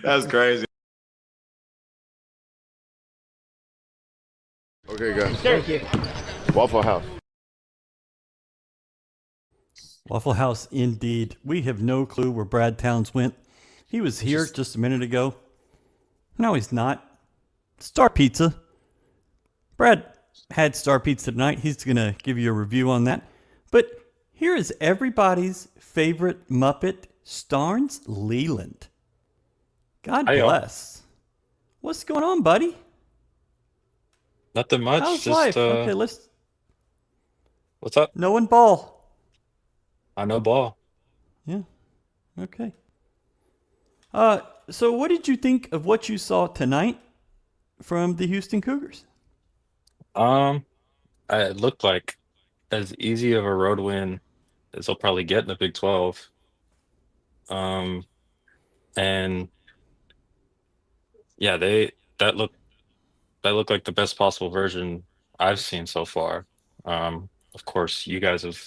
That's crazy. Okay, guys. Thank you. Waffle House. Waffle House, indeed. We have no clue where Brad Towns went. He was here just a minute ago. No, he's not. Star Pizza. Brad had Star Pizza tonight. He's going to give you a review on that. But here is everybody's favorite Muppet, Starnes Leland. God bless. What's going on, buddy? Nothing much. How's just life? Okay, let's. What's up? Knowing ball. I know ball. Yeah. Okay. So what did you think of what you saw tonight from the Houston Cougars? It looked like as easy of a road win as they'll probably get in the Big 12. And yeah, that looked like the best possible version I've seen so far. Of course, you guys have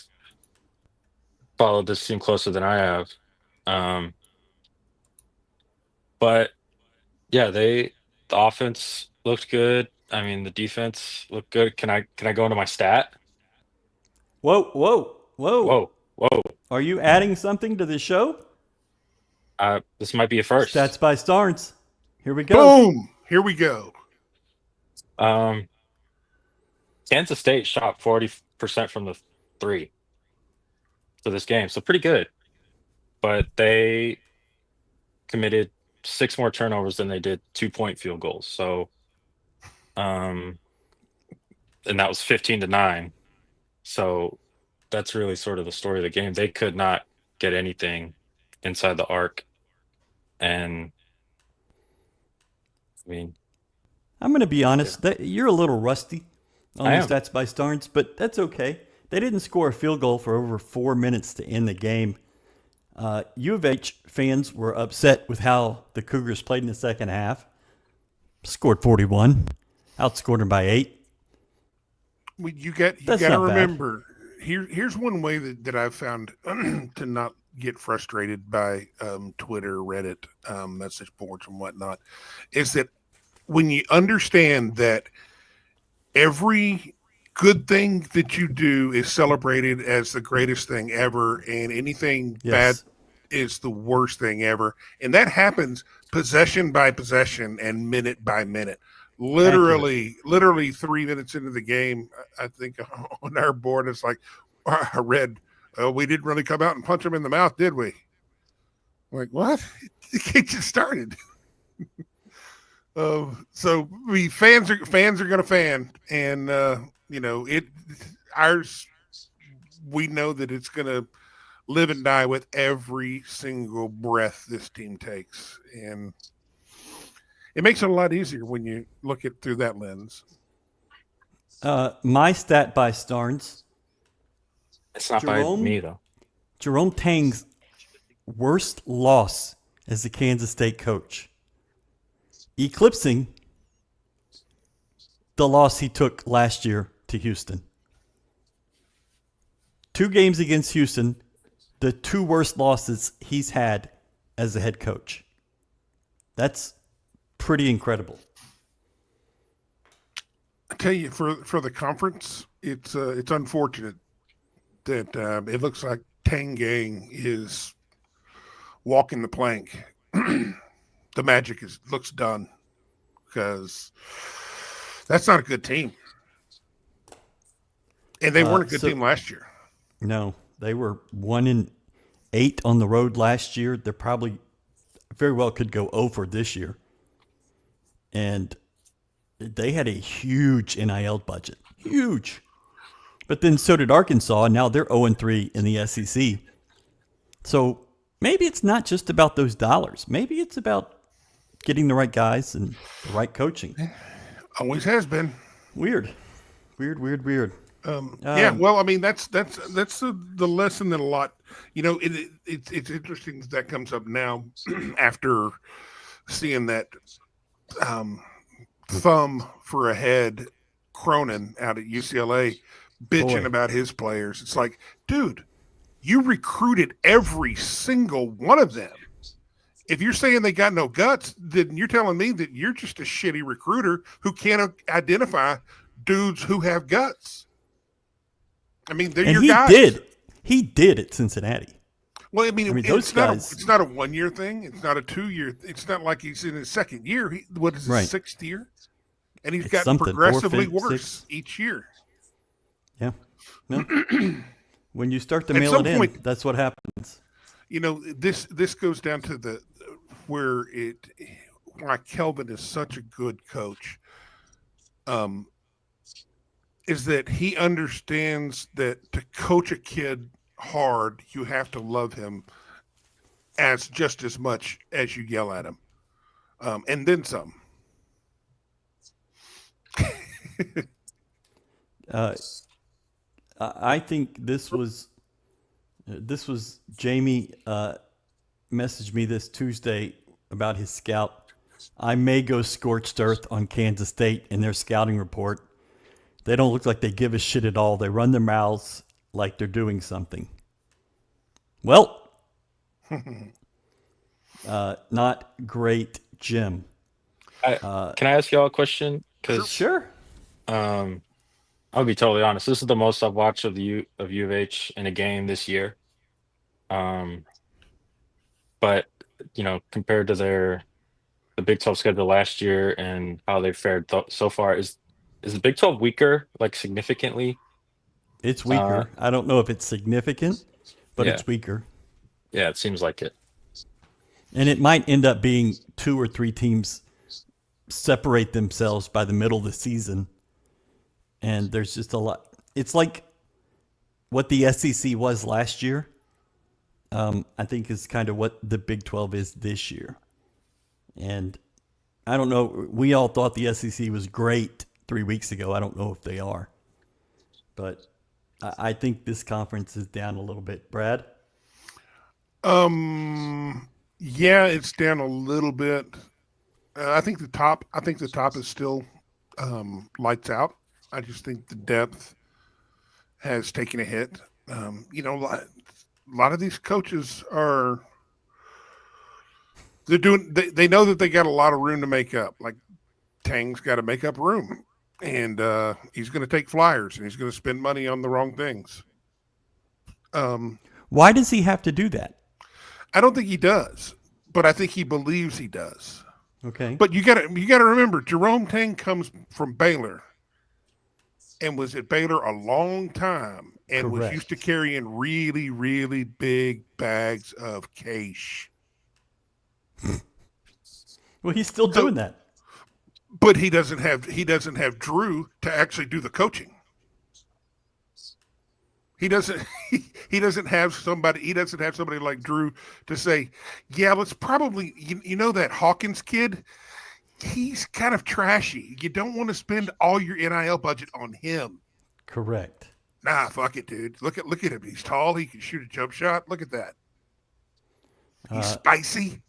followed this team closer than I have. But yeah, the offense looked good. I mean, the defense looked good. Can I go into my stat? Whoa. Whoa. Are you adding something to the show? This might be a first. Stats by Starnes. Here we go. Boom. Here we go. Kansas State shot 40% from the three for this game, so pretty good. But they committed 6 more turnovers than they did 2-point field goals. So, and that was 15-9. So that's really sort of the story of the game. They could not get anything inside the arc. And I mean, I'm going to be honest. That you're a little rusty on I the am. Stats by Starnes, but that's okay. They didn't score a field goal for over 4 minutes to end the game. U of H fans were upset with how the Cougars played in the second half. Scored 41, outscored them by 8. Well, you got to remember. Here's one way that I've found to not get frustrated by Twitter, Reddit, message boards, and whatnot, is that when you understand that every good thing that you do is celebrated as the greatest thing ever, and anything bad is the worst thing ever, and that happens possession by possession and minute by minute. Literally 3 minutes into the game, I think on our board, it's like, I read, we didn't really come out and punch him in the mouth, did we? I'm like, what? The game just started. So fans are going to fan, and we know that it's going to live and die with every single breath this team takes, and it makes it a lot easier when you look at through that lens. My stat by Starnes. It's not by me, though. Jerome Tang's worst loss as the Kansas State coach, eclipsing the loss he took last year to Houston. 2 games against Houston, the 2 worst losses he's had as a head coach. That's pretty incredible. I tell you, for the conference, it's unfortunate that it looks like Tangang is walking the plank. The Magic looks done, because that's not a good team, and they weren't a good team last year. No, they were 1-8 on the road last year. They're probably very well could go over this year. And they had a huge NIL budget. Huge. But then so did Arkansas, and now they're 0-3 in the SEC. So maybe it's not just about those dollars. Maybe it's about getting the right guys and the right coaching. Always has been. Weird. Yeah, well, I mean, that's the lesson that a lot, it's interesting that comes up now after seeing that thumb for a head Cronin out at UCLA bitching about his players. It's like, dude, you recruited every single one of them. If you're saying they got no guts, then you're telling me that you're just a shitty recruiter who can't identify dudes who have guts. I mean, they're your guys. He did at Cincinnati. Well, I mean those guys. It's not a 1 year thing. It's not a 2 year. It's not like he's in his second year. What is his sixth year? And he's gotten progressively worse each year. Yeah. No. When you start to mail it in, that's what happens. This goes down to why Kelvin is such a good coach. Is that he understands that to coach a kid hard, you have to love him just as much as you yell at him, and then some. I think this was Jamie messaged me this Tuesday about his scout. I may go scorched earth on Kansas State in their scouting report. They don't look like they give a shit at all. They run their mouths like they're doing something. Well, not great, Jim. Can I ask y'all a question? Sure. I'll be totally honest. This is the most I've watched of U of H in a game this year. But compared to the Big 12 schedule last year and how they fared so far, is the Big 12 weaker, like significantly? It's weaker. I don't know if it's significant, but it's weaker. Yeah, it seems like it. And it might end up being 2 or 3 teams separate themselves by the middle of the season. And there's just a lot. It's like what the SEC was last year, I think is kind of what the Big 12 is this year. And I don't know. We all thought the SEC was great 3 weeks ago. I don't know if they are. But I think this conference is down a little bit. Brad? Yeah, it's down a little bit. I think the top is still lights out. I just think the depth has taken a hit. A lot of these coaches they know that they got a lot of room to make up. Like Tang's got to make up room, and he's going to take flyers and he's going to spend money on the wrong things. Why does he have to do that? I don't think he does, but I think he believes he does. Okay. But you got to remember, Jerome Tang comes from Baylor and was at Baylor a long time and was used to carrying really, really big bags of cash. Well, he's still doing that. But he doesn't have Drew to actually do the coaching. He doesn't have somebody like Drew to say, yeah, let's probably that Hawkins kid, he's kind of trashy. You don't want to spend all your NIL budget on him. Correct. Nah, fuck it, dude. Look at him. He's tall. He can shoot a jump shot. Look at that. He's spicy.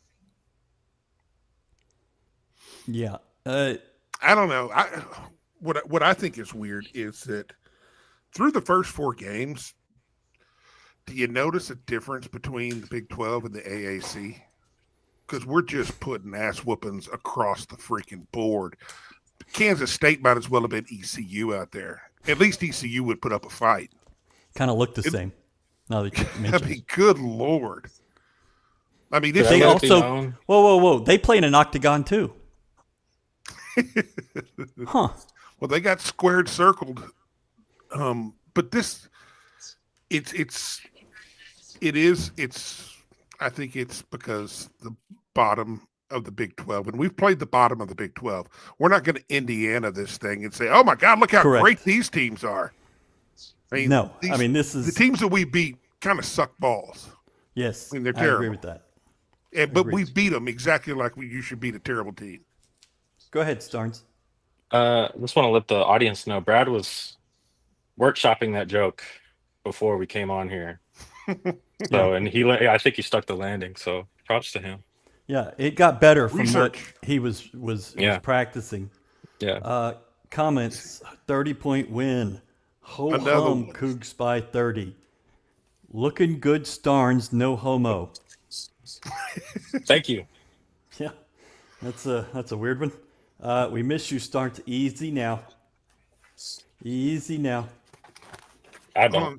Yeah. I don't know. What I think is weird is that through the first 4 games, do you notice a difference between the Big 12 and the AAC? Because we're just putting ass whoopings across the freaking board. Kansas State might as well have been ECU out there. At least ECU would put up a fight. Kind of looked the same. Now that you mentioned. I mean, good Lord. I mean, this they also whoa. They play in an octagon too. Huh. Well, they got squared circled. But this I think it's because the bottom of the Big 12, and we've played the bottom of the Big 12. We're not going to Indiana this thing and say, oh my God, look how great these teams are. I mean, No, I mean, this is the teams that we beat kind of suck balls. Yes, I mean, they're I terrible. agree with that. But we beat them exactly like you should beat a terrible team. Go ahead, Starnes. I just want to let the audience know Brad was workshopping that joke before we came on here. So, and I think he stuck the landing. So, props to him. Yeah, it got better from Research. what he was practicing. Yeah. Comments: 30-point win. Ho Another hum, one. Cougs by 30. Looking good, Starnes. No homo. Thank you. Yeah, that's a weird one. We miss you, Starnes. Easy now. Easy now. I don't.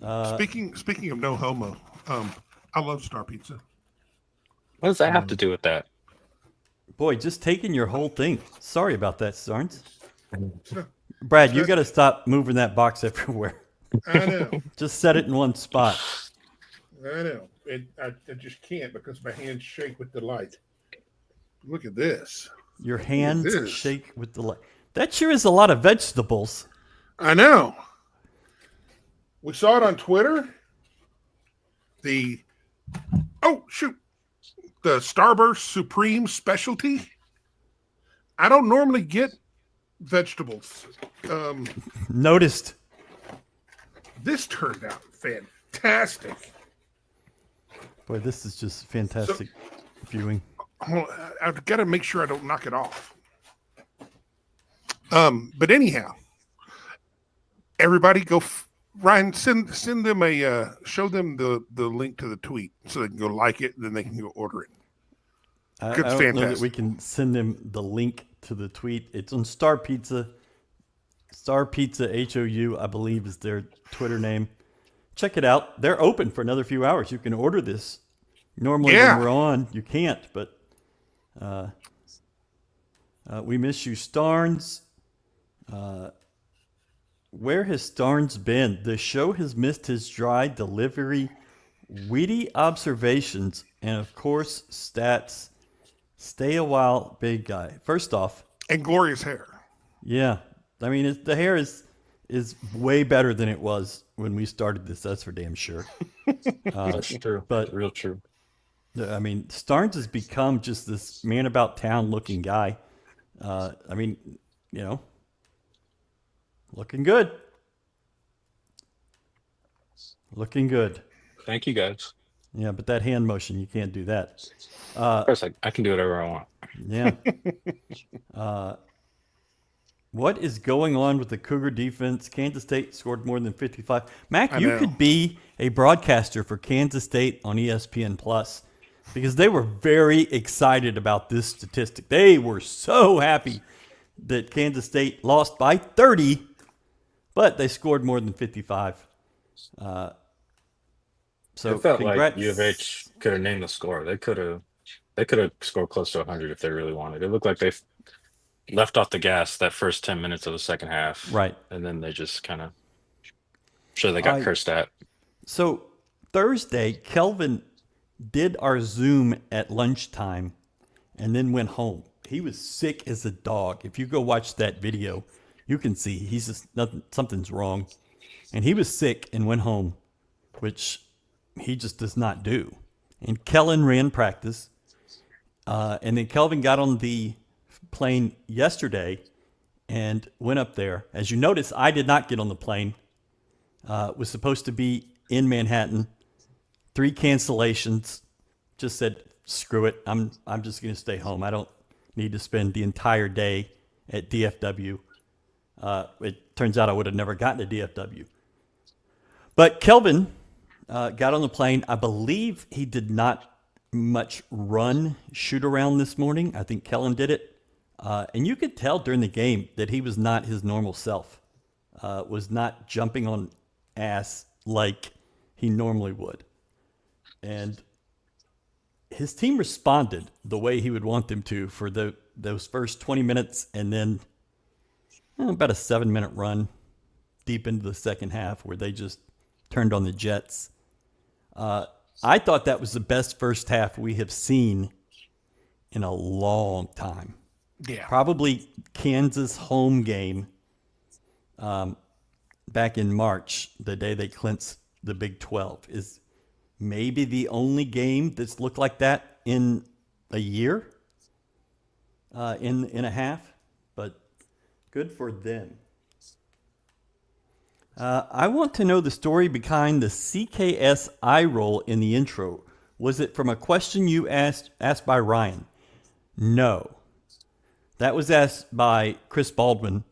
Speaking of no homo, I love Star Pizza. What does that have to do with that? Boy, just taking your whole thing. Sorry about that, Starnes. Brad, you got to stop moving that box everywhere. I know. Just set it in one spot. I know. I just can't because my hands shake with delight. Look at this. Your hands shake with delight. That sure is a lot of vegetables. I know. We saw it on Twitter. The Starburst Supreme Specialty. I don't normally get vegetables. Noticed. This turned out fantastic. Boy, this is just fantastic viewing. I've got to make sure I don't knock it off. But anyhow, everybody go. Ryan, send them show them the link to the tweet so they can go like it and then they can go order it. I don't know that we can send them the link to the tweet. It's on Star Pizza. Star Pizza HOU, I believe, is their Twitter name. Check it out. They're open for another few hours. You can order this. Normally when we're on, you can't, but we miss you, Starnes. Where has Starnes been? The show has missed his dry delivery, witty observations, and of course, stats. Stay a while, big guy. First off, and glorious hair. Yeah, I mean the hair is way better than it was when we started this. That's for damn sure. That's true. But real true. I mean, Starnes has become just this man about town looking guy. I mean, looking good. Looking good. Thank you, guys. Yeah, but that hand motion, you can't do that. Of course, I can do whatever I want. Yeah. What is going on with the Cougar defense? Kansas State scored more than 55. Mac, you could be a broadcaster for Kansas State on ESPN Plus because they were very excited about this statistic. They were so happy that Kansas State lost by 30, but they scored more than 55. So it felt congrats. like U of H could have named the score. They could have scored close to 100 if they really wanted. It looked like they left off the gas that first 10 minutes of the second half. Right. And then they just kind of they got cursed at. So Thursday, Kelvin did our Zoom at lunchtime and then went home. He was sick as a dog. If you go watch that video, you can see he's just something's wrong. And he was sick and went home, which he just does not do. And Kellen ran practice. And then Kelvin got on the plane yesterday and went up there. As you notice, I did not get on the plane. Was supposed to be in Manhattan. 3 cancellations. Just said, screw it. I'm just going to stay home. I don't need to spend the entire day at DFW. It turns out I would have never gotten to DFW. But Kelvin got on the plane. I believe he did not much run shoot around this morning. I think Kellen did it. And you could tell during the game that he was not his normal self. Was not jumping on ass like he normally would. And his team responded the way he would want them to for those first 20 minutes and then about a 7-minute run deep into the second half where they just turned on the Jets. I thought that was the best first half we have seen in a long time. Yeah. Probably Kansas home game. back in March, the day they clinched the Big 12, is maybe the only game that's looked like that in a year, in a half. But good for them. I want to know the story behind the CKS eye roll in the intro. Was it from a question you asked by Ryan? No. That was asked by Chris Baldwin.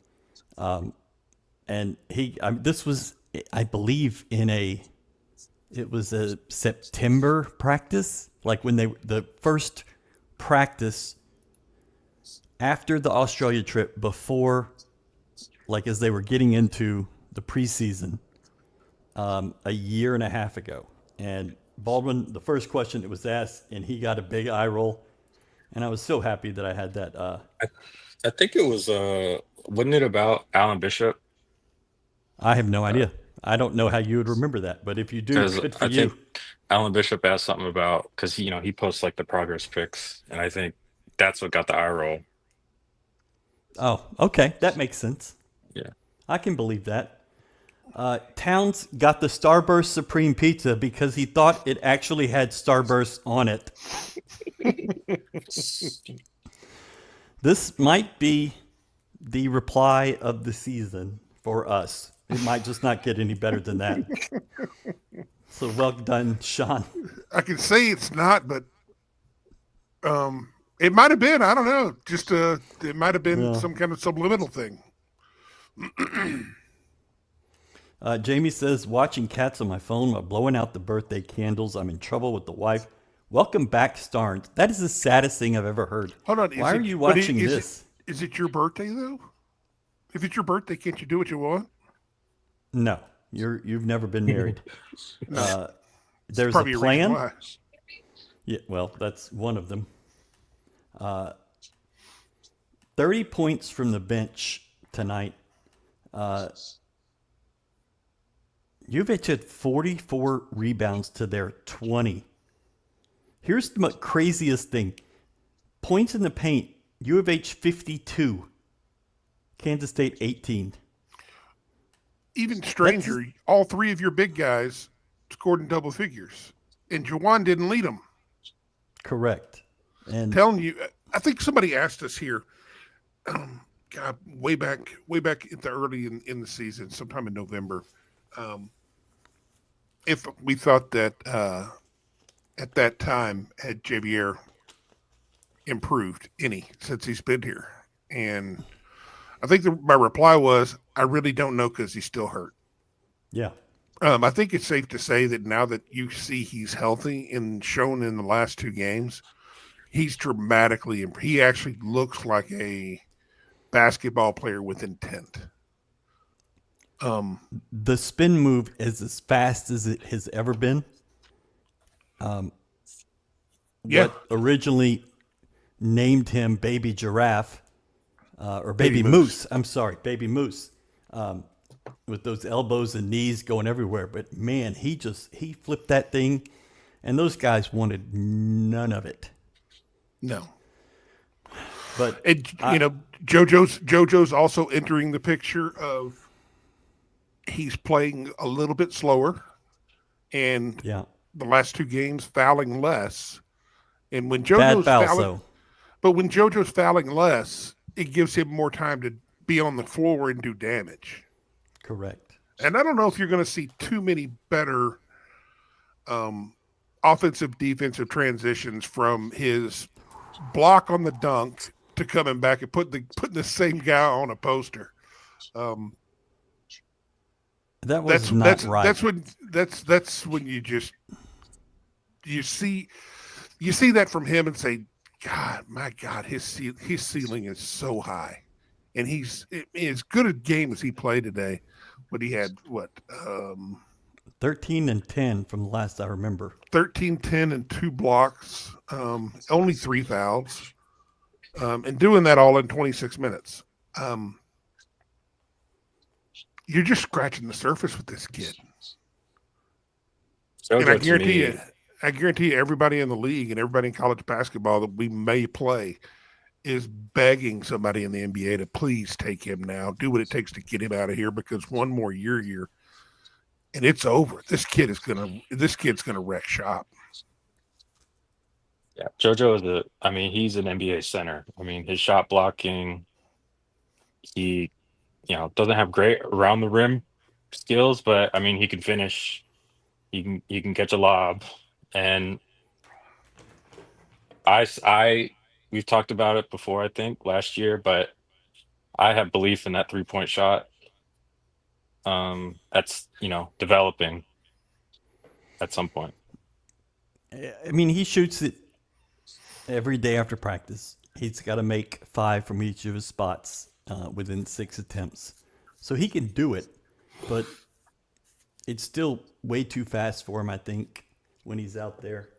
And this was, I believe, it was a September practice, like when the first practice after the Australia trip, before, like as they were getting into the preseason, a year and a half ago. And Baldwin, the first question that was asked, and he got a big eye roll. And I was so happy that I had that. I think it was, wasn't it about Alan Bishop? I have no idea. I don't know how you would remember that, but if you do, good for you. Think Alan Bishop asked something about, because he posts like the progress pics, and I think that's what got the eye roll. Oh, okay, that makes sense. Yeah, I can believe that. Towns got the Starburst Supreme Pizza because he thought it actually had Starburst on it. This might be the reply of the season for us. It might just not get any better than that. So well done, Sean. I can say it's not, but it might have been. I don't know. Just it might have been some kind of subliminal thing. Jamie says, watching Cats on my phone while blowing out the birthday candles. I'm in trouble with the wife. Welcome back, Starnes. That is the saddest thing I've ever heard. Hold on. Why are you watching this? Is it your birthday, though? If it's your birthday, can't you do what you want? No. You've never been married. There's Probably a plan. why. Yeah, well, that's one of them. 30 points from the bench tonight. UVH had 44 rebounds to their 20. Here's the craziest thing. Points in the paint, U of H 52. Kansas State 18. Even stranger, all three of your big guys scored in double figures. And Jawan didn't lead them. Correct. And telling you, I think somebody asked us here, God, way back at the early in the season, sometime in November, if we thought that at that time had Javier improved any since he's been here. And I think my reply was, I really don't know because he's still hurt. Yeah. I think it's safe to say that now that you see he's healthy and shown in the last two games, he's dramatically improved. He actually looks like a basketball player with intent. The spin move is as fast as it has ever been. What originally named him Baby Giraffe, or Baby Moose. I'm sorry, Baby Moose, with those elbows and knees going everywhere. But man, he flipped that thing, and those guys wanted none of it. No. But JoJo's also entering the picture of he's playing a little bit slower, and the last two games fouling less. And when JoJo's when JoJo's fouling less, it gives him more time to be on the floor and do damage. Correct. And I don't know if you're going to see too many better offensive defensive transitions from his block on the dunk to coming back and putting the same guy on a poster. That was not right. That's when you see that from him and say, God, my God, his ceiling is so high, and he's as good a game as he played today. But he had 13 and 10 from the last I remember. 13, 10, and 2 blocks, only 3 fouls, and doing that all in 26 minutes. You're just scratching the surface with this kid. And I guarantee you, everybody in the league and everybody in college basketball that we may play is begging somebody in the NBA to please take him now. Do what it takes to get him out of here, because one more year here and it's over. This kid's gonna wreck shop. Yeah, JoJo he's an NBA center. I mean, his shot blocking, he, doesn't have great around the rim skills, but I mean, he can finish. He can catch a lob, and we've talked about it before, I think last year, but I have belief in that 3-point shot. That's developing at some point. I mean, he shoots it every day after practice. He's got to make 5 from each of his spots within 6 attempts. So he can do it, but it's still way too fast for him, I think, when he's out there.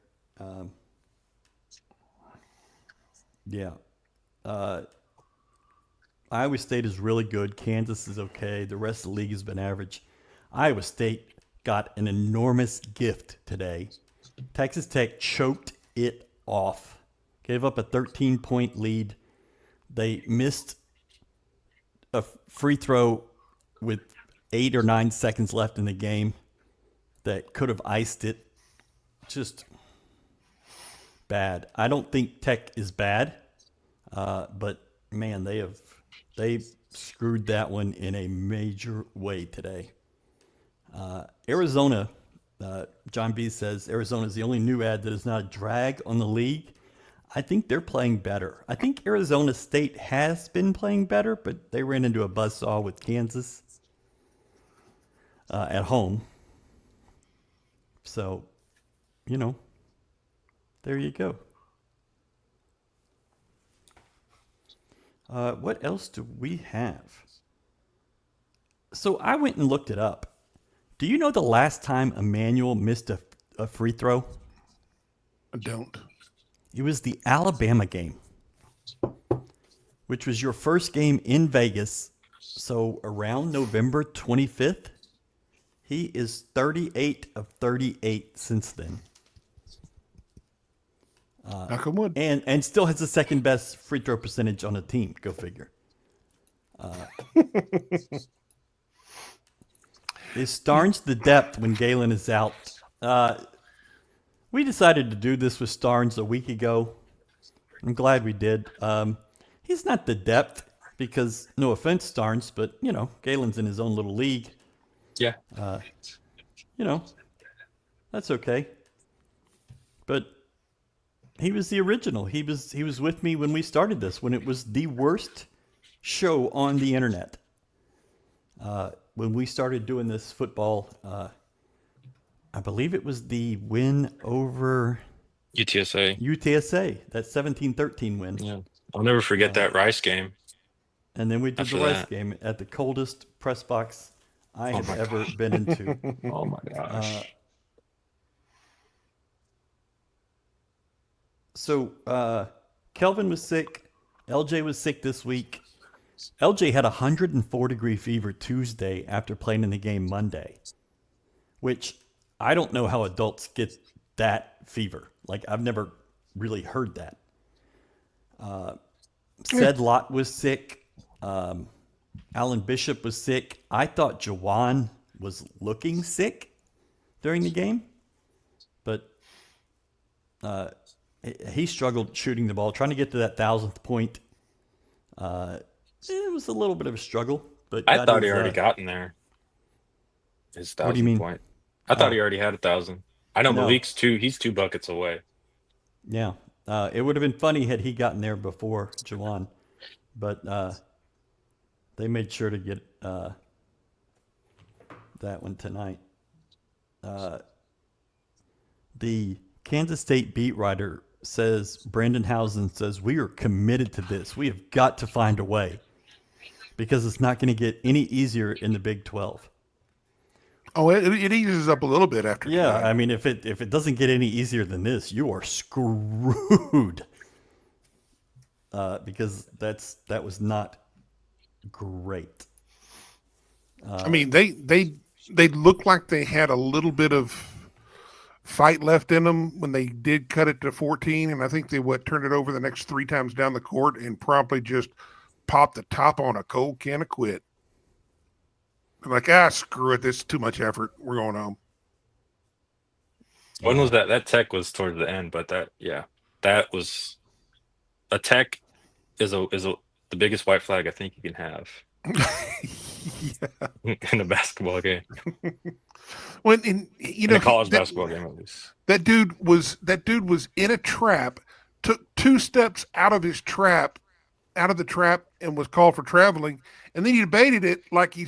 Iowa State is really good. Kansas is okay. The rest of the league has been average. Iowa State got an enormous gift today. Texas Tech choked it off. Gave up a 13-point lead. They missed a free throw with 8 or 9 seconds left in the game that could have iced it. Just bad. I don't think Tech is bad, but man, they screwed that one in a major way today. Arizona, John B says Arizona is the only new ad that is not a drag on the league. I think they're playing better. I think Arizona State has been playing better, but they ran into a buzzsaw with Kansas at home. So, there you go. What else do we have? So I went and looked it up. Do you know the last time Emmanuel missed a free throw? I don't. It was the Alabama game, which was your first game in Vegas. So around November 25th, he is 38 of 38 since then. Knock on wood. And still has the second best free throw percentage on the team. Go figure. Is Starnes the depth when Galen is out? We decided to do this with Starnes a week ago. I'm glad we did. He's not the depth because, no offense, Starnes, but, Galen's in his own little league. Yeah. That's okay. But he was the original. He was with me when we started this, when it was the worst show on the internet. When we started doing this football, I believe it was the win over UTSA, that 17-13 win. Yeah. I'll never forget that Rice game. And then we did the Rice game at the coldest press box I have ever been into. Oh my gosh. So Kelvin was sick. LJ was sick this week. LJ had a 104-degree fever Tuesday after playing in the game Monday, which I don't know how adults get that fever. Like, I've never really heard that. Said Lott was sick. Alan Bishop was sick. I thought Jawan was looking sick during the game, but he struggled shooting the ball, trying to get to that 1,000th point. It was a little bit of a struggle, but I thought he already gotten there. His 1,000 what do you mean? point. I thought he already had 1,000. I know No. Malik's he's 2 buckets away. Yeah. It would have been funny had he gotten there before Jawan, but they made sure to get that one tonight. The Kansas State beat writer says, Brandon Housen says, we are committed to this. We have got to find a way because it's not going to get any easier in the Big 12. Oh, it eases up a little bit after. Yeah, tonight. I mean, if it doesn't get any easier than this, you are screwed. Because that was not great. I mean, they looked like they had a little bit of fight left in them when they did cut it to 14, and I think they turned it over the next 3 times down the court and promptly just popped the top on a cold can of quit. I'm like, screw it, this is too much effort. We're going home. When was that? That tech was towards the end, but that was a tech is the biggest white flag I think you can have in a basketball game. In a college basketball game, at least. That dude was in a trap, took 2 steps out of the trap, and was called for traveling. And then he debated it like he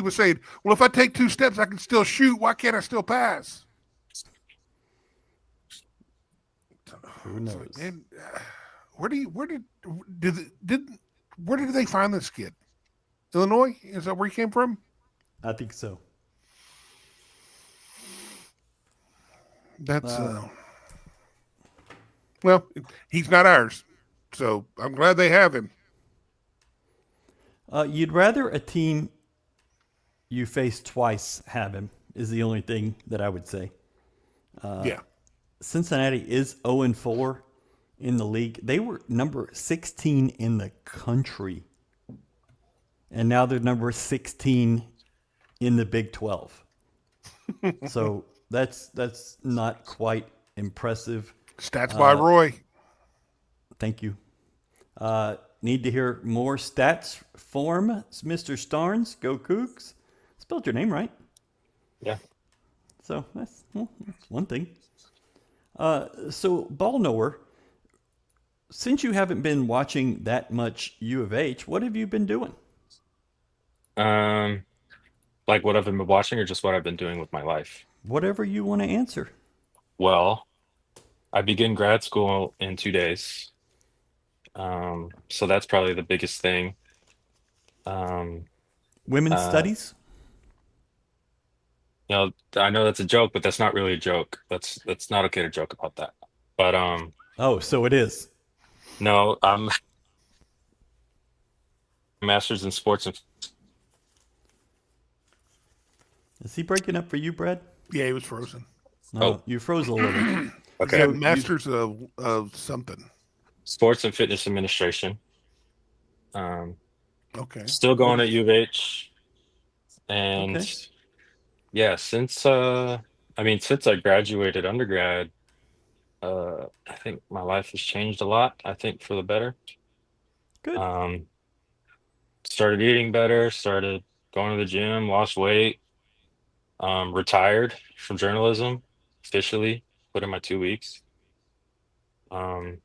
was saying, "Well, if I take 2 steps, I can still shoot. Why can't I still pass?" Who knows? And where did they find this kid? Illinois? Is that where he came from? I think so. That's well, he's not ours, so I'm glad they have him. You'd rather a team you face twice have him is the only thing that I would say. Yeah. Cincinnati is 0-4 in the league. They were number 16 in the country. And now they're number 16 in the Big 12. So that's not quite impressive. Stats by Roy. Thank you. Need to hear more stats form, Mr. Starnes. Go Cougs. Spelled your name right. Yeah. So that's one thing. So ball knower, since you haven't been watching that much U of H, what have you been doing? Like what I've been watching or just what I've been doing with my life? Whatever you want to answer. Well, I begin grad school in 2 days. So that's probably the biggest thing. Women's studies? I know that's a joke, but that's not really a joke. That's not okay to joke about that. But Oh, so it is. no, I'm master's in sports and Is he breaking up for you, Brad? Yeah, he was frozen. No, Oh. you froze a little. okay. Yeah, masters of something. Sports and fitness administration. Okay. Still going at U of H. And Okay. yeah, since I graduated undergrad, I think my life has changed a lot, I think for the better. Good. Started eating better, started going to the gym, lost weight, retired from journalism, officially put in my 2 weeks. And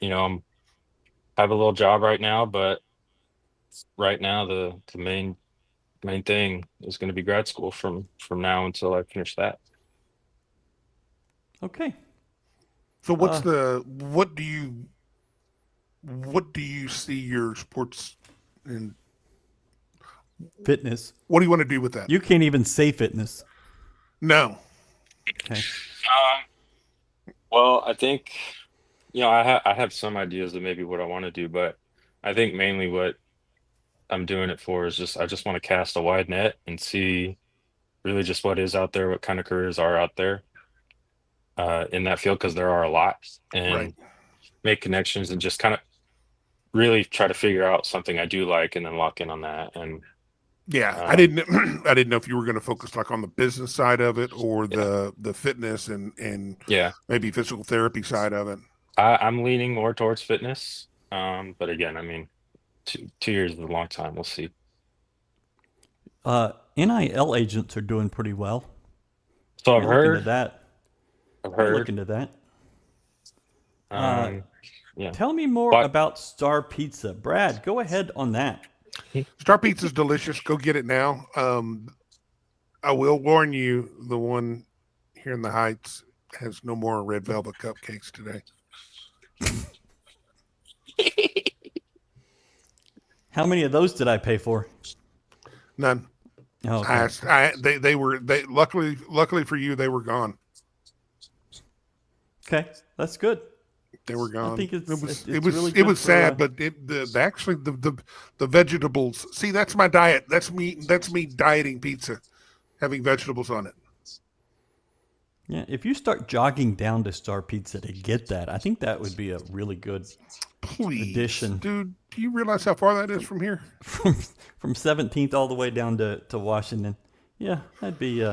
I have a little job right now, but right now the main thing is going to be grad school from now until I finish that. Okay. So what do you see your sports and Fitness. what do you want to do with that? You can't even say fitness. No. Okay. Well, I think I have some ideas of maybe what I want to do, but I think mainly what I'm doing it for is I just want to cast a wide net and see really just what is out there, what kind of careers are out there in that field, because there are a lot, and Right. make connections and just kind of really try to figure out something I do like and then lock in on that. And Yeah, I didn't know if you were going to focus like on the business side of it or the fitness and yeah, maybe physical therapy side of it. I'm leaning more towards fitness. But again, I mean, 2 years is a long time. We'll see. NIL agents are doing pretty well. So I've Look into heard. that. I've Look heard. into that. Yeah. Tell me more But- about Star Pizza. Brad, go ahead on that. Star Pizza's delicious. Go get it now. I will warn you, the one here in the Heights has no more red velvet cupcakes today. How many of those did I pay for? None. Oh, okay. They were luckily for you, they were gone. Okay, that's good. They were gone. I think it's really good it was for, sad, but the vegetables. See, that's my diet. That's me dieting pizza, having vegetables on it. Yeah, if you start jogging down to Star Pizza to get that, I think that would be a really good addition. Dude, do you realize how far that is from here? From 17th all the way down to Washington. Yeah, that'd be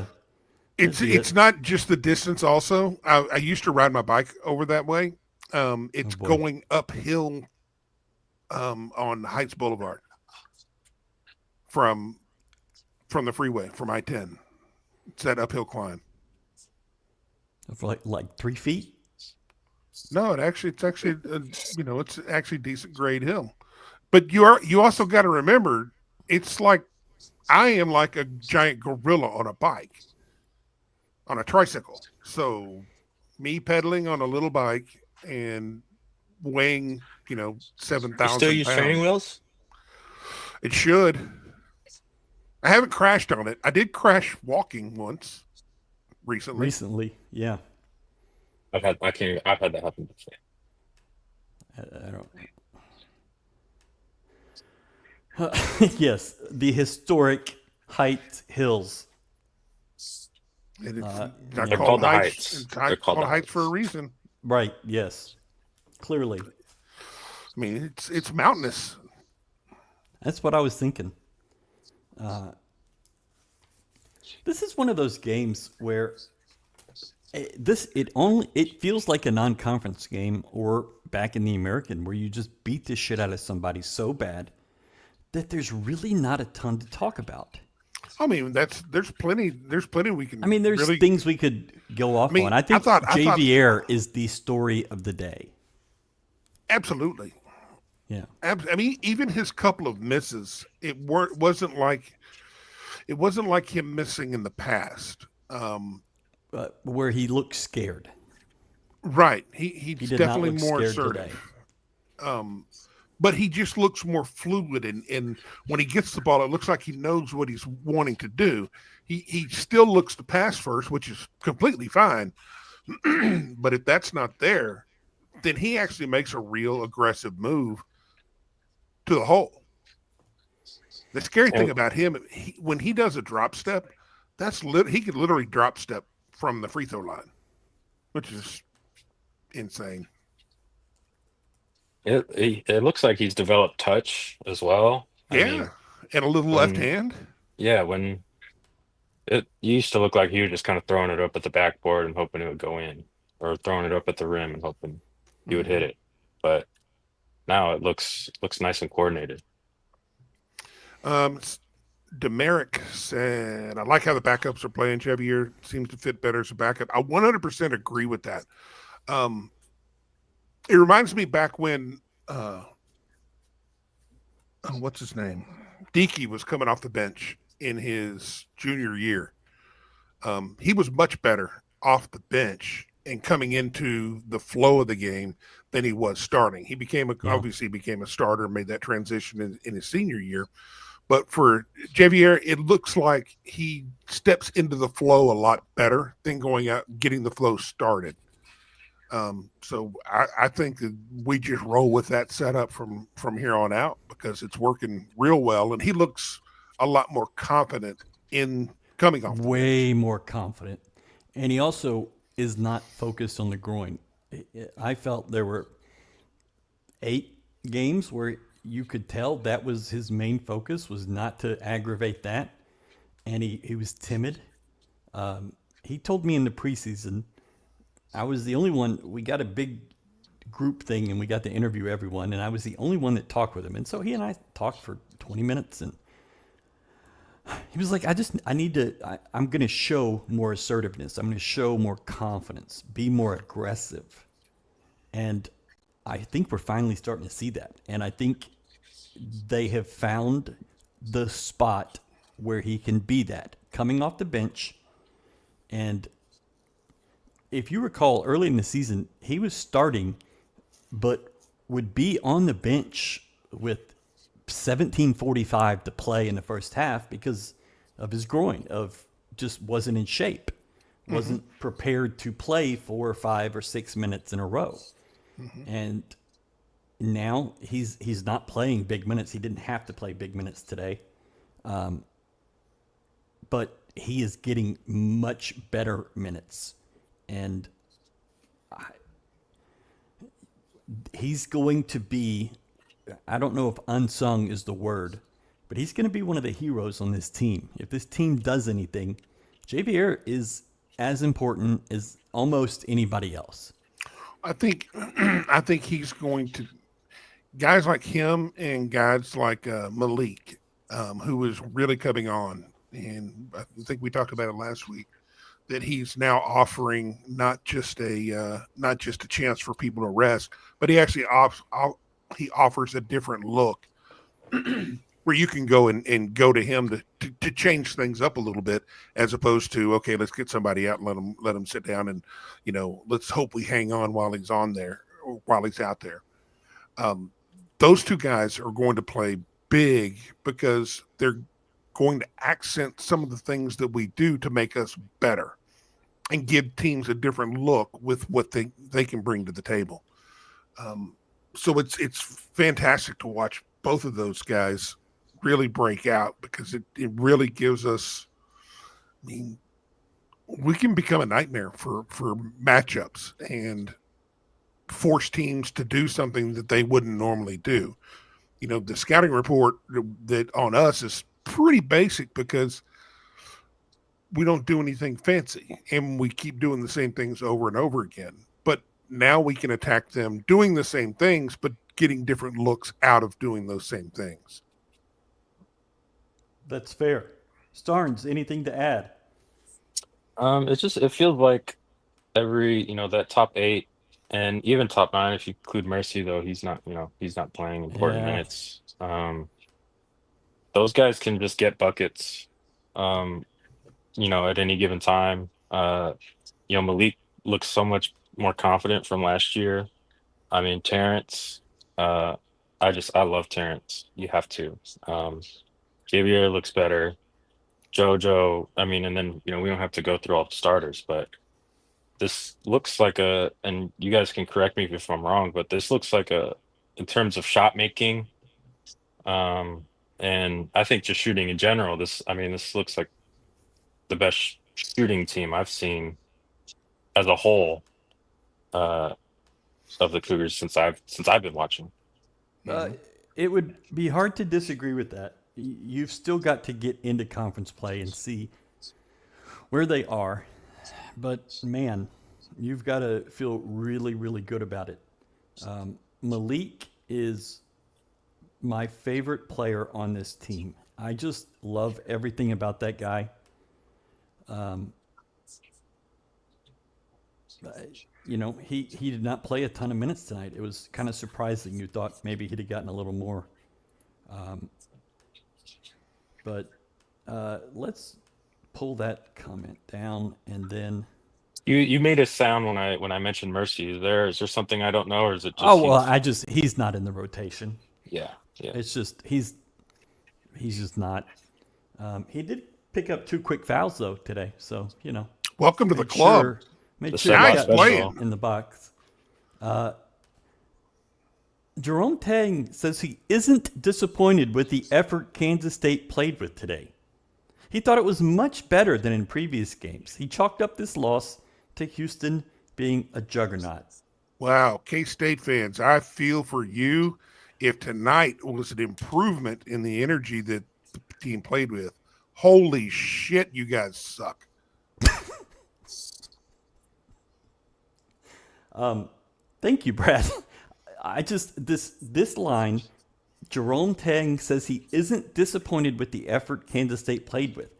It's not just the distance. Also, I used to ride my bike over that way. It's going uphill on Heights Boulevard from the freeway from I-10. It's that uphill climb. For like 3 feet. No, it's actually it's actually decent grade hill. But you also got to remember, it's like I am like a giant gorilla on a bike, on a tricycle. So me pedaling on a little bike and weighing 7,000 pounds. Still use training wheels? It should. I haven't crashed on it. I did crash walking once recently. Yeah. I've had that happen before. I don't. Yes, the historic Heights Hills. And it's they're called the Heights. They're called the Heights for a reason. Right. Yes. Clearly. I mean, it's mountainous. That's what I was thinking. This is one of those games where it feels like a non-conference game, or back in the American, where you just beat the shit out of somebody so bad that there's really not a ton to talk about. I mean, there's plenty we can. I mean, there's really, things we could go off on. I think JVR is the story of the day. Absolutely. Yeah. I mean, even his couple of misses, it wasn't like him missing in the past. Where he looked scared. Right. He's definitely more assertive. But he just looks more fluid, and when he gets the ball, it looks like he knows what he's wanting to do. He still looks to pass first, which is completely fine. But if that's not there, then he actually makes a real aggressive move to the hole. The scary thing about him, when he does a drop step, he could literally drop step from the free throw line, which is insane. It looks like he's developed touch as well. Yeah, and a little left hand. Yeah, when it used to look like he was just kind of throwing it up at the backboard and hoping it would go in, or throwing it up at the rim and hoping he would hit it. But now it looks nice and coordinated. Demerick said, I like how the backups are playing. Chevier seems to fit better as a backup. I 100% agree with that. It reminds me back when, what's his name? Dickey was coming off the bench in his junior year. He was much better off the bench and coming into the flow of the game than he was starting. He obviously became a starter, made that transition in his senior year. But for Javier, it looks like he steps into the flow a lot better than going out and getting the flow started. So I think that we just roll with that setup from here on out, because it's working real well, and he looks a lot more confident in coming off. Way more confident, and he also is not focused on the groin. I felt there were 8 games where you could tell that was his main focus, was not to aggravate that, and he was timid. He told me in the preseason, I was the only one. We got a big group thing, and we got to interview everyone, and I was the only one that talked with him. And so he and I talked for 20 minutes, and he was like, I'm going to show more assertiveness. I'm going to show more confidence, be more aggressive. And I think we're finally starting to see that. And I think they have found the spot where he can be that, coming off the bench. And if you recall, early in the season, he was starting, but would be on the bench with 17:45 to play in the first half because of his groin, just wasn't in shape, wasn't prepared to play 4 or 5 or 6 minutes in a row. And now he's not playing big minutes. He didn't have to play big minutes today. But he is getting much better minutes. And he's going to be, I don't know if unsung is the word, but he's going to be one of the heroes on this team. If this team does anything, JVR is as important as almost anybody else. I think he's going to, guys like him and guys like Malik, who is really coming on, and I think we talked about it last week, that he's now offering not just a chance for people to rest, but he actually offers a different look where you can go and go to him to change things up a little bit, as opposed to, okay, let's get somebody out and let him sit down and, let's hope we hang on while he's out there. Those two guys are going to play big because they're going to accent some of the things that we do to make us better and give teams a different look with what they can bring to the table. So it's fantastic to watch both of those guys really break out, because it really gives us, we can become a nightmare for matchups and force teams to do something that they wouldn't normally do. The scouting report that on us is pretty basic because we don't do anything fancy and we keep doing the same things over and over again. But now we can attack them doing the same things, but getting different looks out of doing those same things. That's fair. Starnes, anything to add? It feels like every, that top 8 and even top 9, if you include Mercy, though he's not playing important minutes. Those guys can just get buckets, at any given time. Malik looks so much more confident from last year. Terrence, I love Terrence. You have to. Javier looks better. JoJo, and then, we don't have to go through all the starters, but this looks like and you guys can correct me if I'm wrong, but this looks like in terms of shot making, and I think just shooting in general, this looks like the best shooting team I've seen as a whole of the Cougars since I've been watching. It would be hard to disagree with that. You've still got to get into conference play and see where they are. But, man, you've got to feel really, really good about it. Malik is my favorite player on this team. I just love everything about that guy. He did not play a ton of minutes tonight. It was kind of surprising. You thought maybe he'd have gotten a little more. But let's pull that comment down, and then you made a sound when I mentioned Mercy. Is there something I don't know, or is it just? He's not in the rotation. Yeah. It's just he's just not. He did pick up 2 quick fouls though today, so welcome to the club. Made sure he got in the box. Jerome Tang says he isn't disappointed with the effort Kansas State played with today. He thought it was much better than in previous games. He chalked up this loss to Houston being a juggernaut. Wow, K-State fans, I feel for you. If tonight was an improvement in the energy that the team played with, holy shit, you guys suck. Thank you, Brad. I just this line, Jerome Tang says he isn't disappointed with the effort Kansas State played with.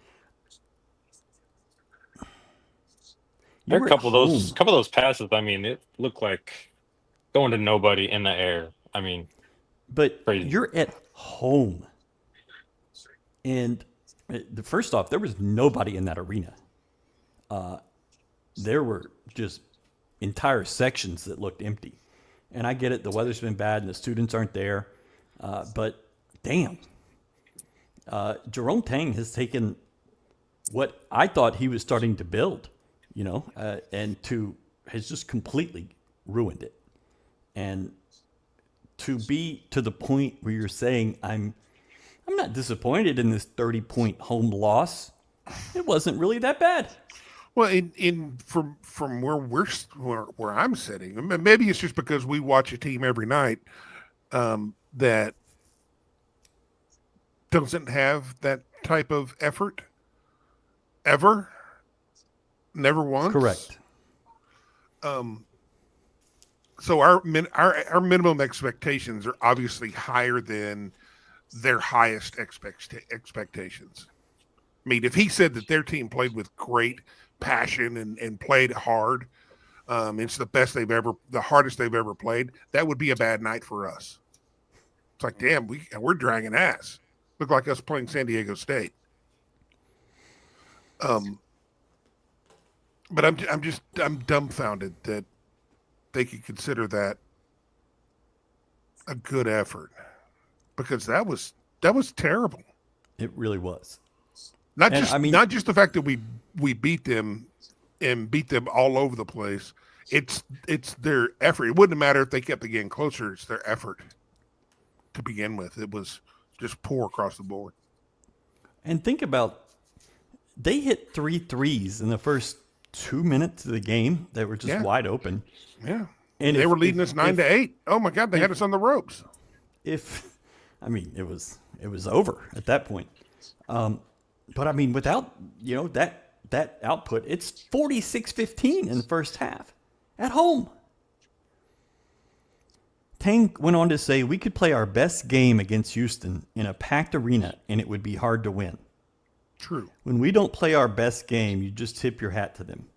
There are a couple of those passes. It looked like going to nobody in the air. But crazy. You're at home, and first off, there was nobody in that arena. There were just entire sections that looked empty. And I get it, the weather's been bad and the students aren't there. But damn, Jerome Tang has taken what I thought he was starting to build, and has just completely ruined it. And to be to the point where you're saying, I'm not disappointed in this 30-point home loss. It wasn't really that bad. Well, from where I'm sitting, maybe it's just because we watch a team every night that doesn't have that type of effort ever, never once. Correct. So our minimum expectations are obviously higher than their highest expectations. I mean, if he said that their team played with great passion and played hard, it's the hardest they've ever played, that would be a bad night for us. It's like, damn, we're dragging ass. Look like us playing San Diego State. But I'm dumbfounded that they could consider that a good effort, because that was terrible. It really was. Not just the fact that we beat them and beat them all over the place. It's their effort. It wouldn't matter if they kept the game closer. It's their effort to begin with. It was just poor across the board. And think about, they hit 3 threes in the first 2 minutes of the game that were just wide open. Yeah. And they were leading us 9-8. Oh my God, they had us on the ropes. It was over at that point. But I mean, without, that output, it's 46-15 in the first half at home. Tank went on to say, we could play our best game against Houston in a packed arena and it would be hard to win. True. When we don't play our best game, you just tip your hat to them.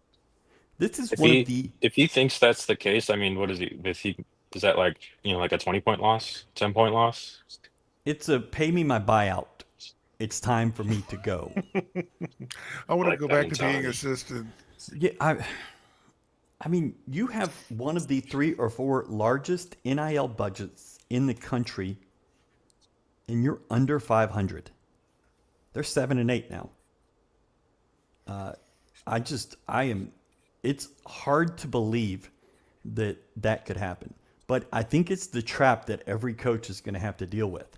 This is if he thinks that's the case, I mean, what is he? Is that like a 20-point loss, 10-point loss? It's a pay me my buyout. It's time for me to go. I want to go back to being assistant. Yeah, I mean, you have one of the 3 or 4 largest NIL budgets in the country, and you're under 500. They're 7 and 8 now. It's hard to believe that could happen. But I think it's the trap that every coach is going to have to deal with,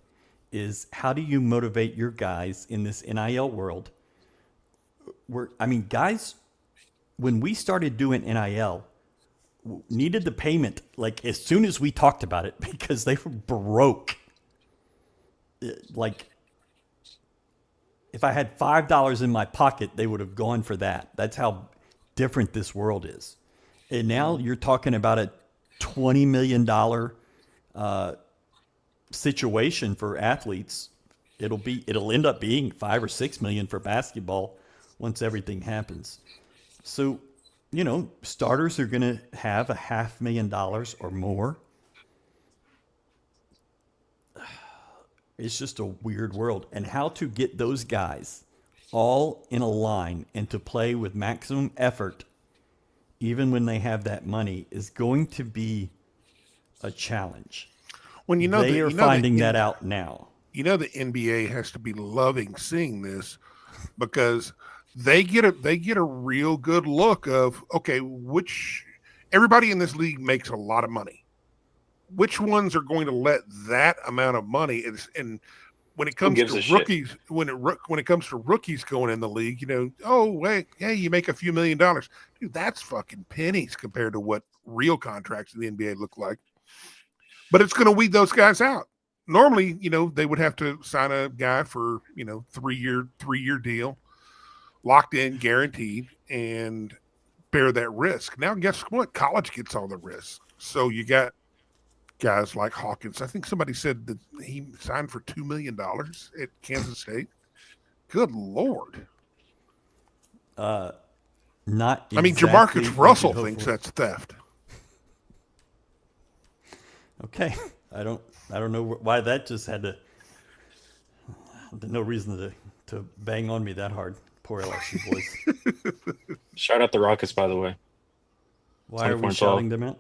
is how do you motivate your guys in this NIL world? Guys, when we started doing NIL, needed the payment like as soon as we talked about it because they were broke. Like, if I had $5 in my pocket, they would have gone for that. That's how different this world is. And now you're talking about a $20 million situation for athletes. It'll end up being $5 or $6 million for basketball once everything happens. So, starters are going to have $500,000 or more. It's just a weird world. And how to get those guys all in a line and to play with maximum effort, even when they have that money, is going to be a challenge. When they are finding that out now. The NBA has to be loving seeing this, because they get a real good look of, okay, everybody in this league makes a lot of money. Which ones are going to let that amount of money, and when it comes to rookies, when it comes to rookies going in the league, you make a few $1 million. Dude, that's fucking pennies compared to what real contracts in the NBA look like. But it's going to weed those guys out. Normally, they would have to sign a guy for, 3-year deal, locked in, guaranteed, and bear that risk. Now, guess what? College gets all the risk. So you got guys like Hawkins. I think somebody said that he signed for $2 million at Kansas State. Good Lord. Not exactly. I mean, Jamarcus Russell thinks that's theft. Okay. I don't know why that just had to. No reason to bang on me that hard. Poor LSU boys. Shout out the Rockets, by the way. Why are we shouting them out?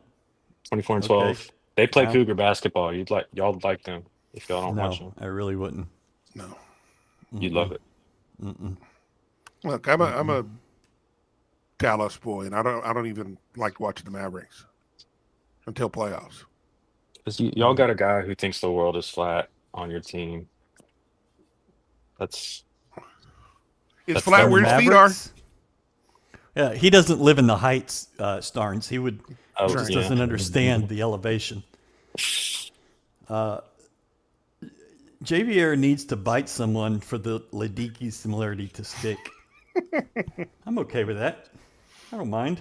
24-12. Okay. They play Cougar basketball. Y'all like them if y'all don't watch them. I really wouldn't. No. You'd love it. Mm-mm. Look, I'm a Dallas boy, and I don't even like watching the Mavericks until playoffs. Because y'all got a guy who thinks the world is flat on your team. It's flat where his feet are. Yeah, he doesn't live in the heights, Starnes. He just yeah. doesn't understand the elevation. JVR needs to bite someone for the Ledecky similarity to stick. I'm okay with that. I don't mind.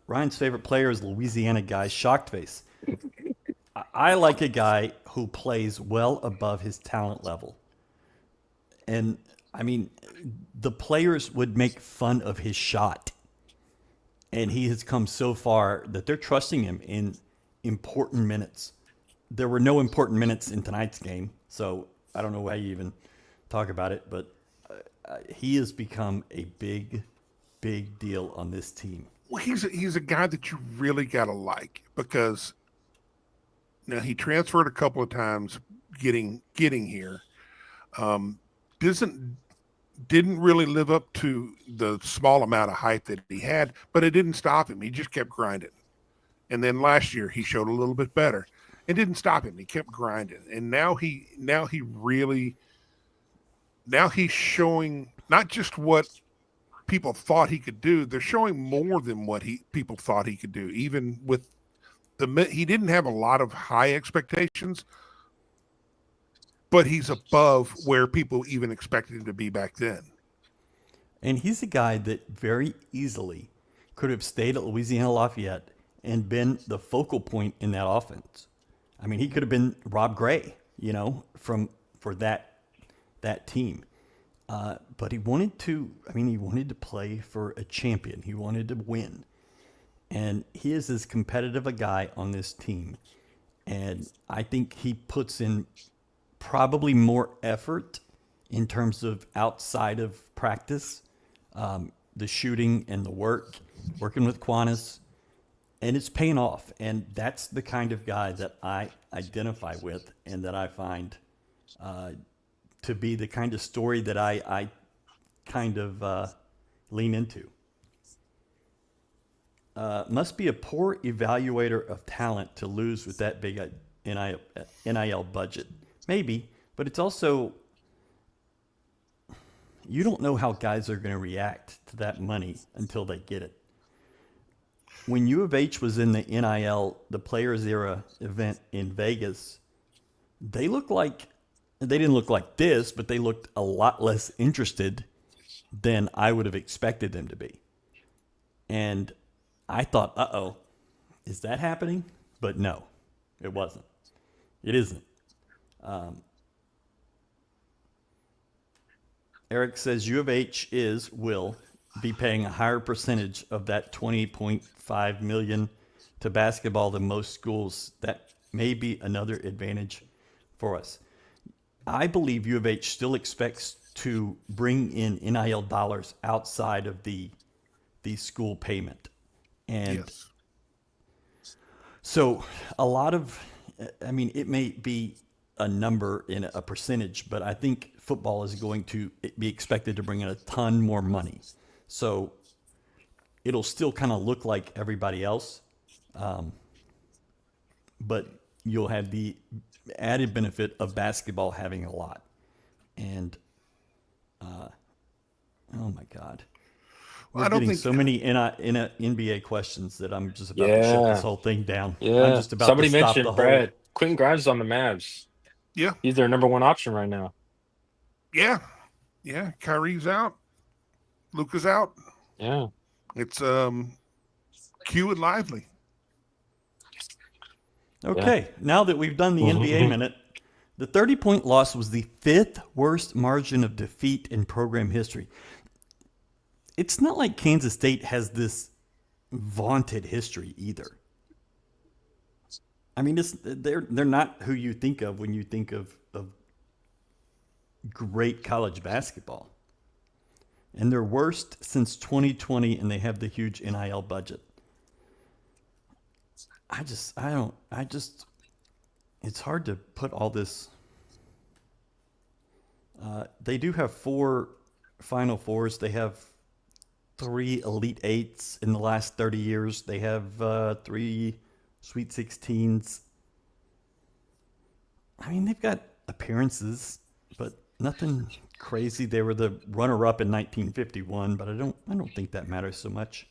Ryan's favorite player is Louisiana guy, Shocked Face. I like a guy who plays well above his talent level. And, I mean, the players would make fun of his shot. And he has come so far that they're trusting him in important minutes. There were no important minutes in tonight's game, so I don't know why you even talk about it, but he has become a big, big deal on this team. Well, he's a guy that you really got to like, because now he transferred a couple of times getting here. Didn't really live up to the small amount of hype that he had, but it didn't stop him. He just kept grinding. And then last year he showed a little bit better. It didn't stop him. He kept grinding. And now he's showing not just what people thought he could do, they're showing more than what people thought he could do. Even with he didn't have a lot of high expectations, but he's above where people even expected him to be back then. And he's a guy that very easily could have stayed at Louisiana Lafayette and been the focal point in that offense. I mean, he could have been Rob Gray, for that team. But he wanted to play for a champion. He wanted to win. And he is as competitive a guy on this team. And I think he puts in probably more effort in terms of outside of practice, the shooting and the working with Quantas, and it's paying off. And that's the kind of guy that I identify with and that I find to be the kind of story that I kind of lean into. Must be a poor evaluator of talent to lose with that big NIL budget. Maybe, but it's also, you don't know how guys are going to react to that money until they get it. When U of H was in the NIL, the Players Era event in Vegas, they didn't look like this, but they looked a lot less interested than I would have expected them to be. And I thought, uh-oh, is that happening? But no, it wasn't. It isn't. Eric says U of H will be paying a higher percentage of that $20.5 million to basketball than most schools. That may be another advantage for us. I believe U of H still expects to bring in NIL dollars outside of the school payment. And yes. So a lot of, it may be a number in a percentage, but I think football is going to be expected to bring in a ton more money. So it'll still kind of look like everybody else, but you'll have the added benefit of basketball having a lot. And, oh my God. We're getting so many NBA questions that I'm just about to shut this whole thing down. Yeah. I'm just about Somebody to stop mentioned the whole... Brad. Quentin Grimes is on the Mavs. Yeah. He's their number one option right now. Yeah. Yeah. Kyrie's out. Luka's out. Yeah. It's Q and Lively. Okay. Now that we've done the NBA minute, the 30-point loss was the 5th worst margin of defeat in program history. It's not like Kansas State has this vaunted history either. I mean, they're not who you think of when you think of great college basketball. And they're worst since 2020, and they have the huge NIL budget. It's hard to put all this. They do have 4 Final Fours. They have 3 Elite Eights in the last 30 years. They have 3 Sweet 16s. I mean, they've got appearances, but nothing crazy. They were the runner-up in 1951, but I don't think that matters so much.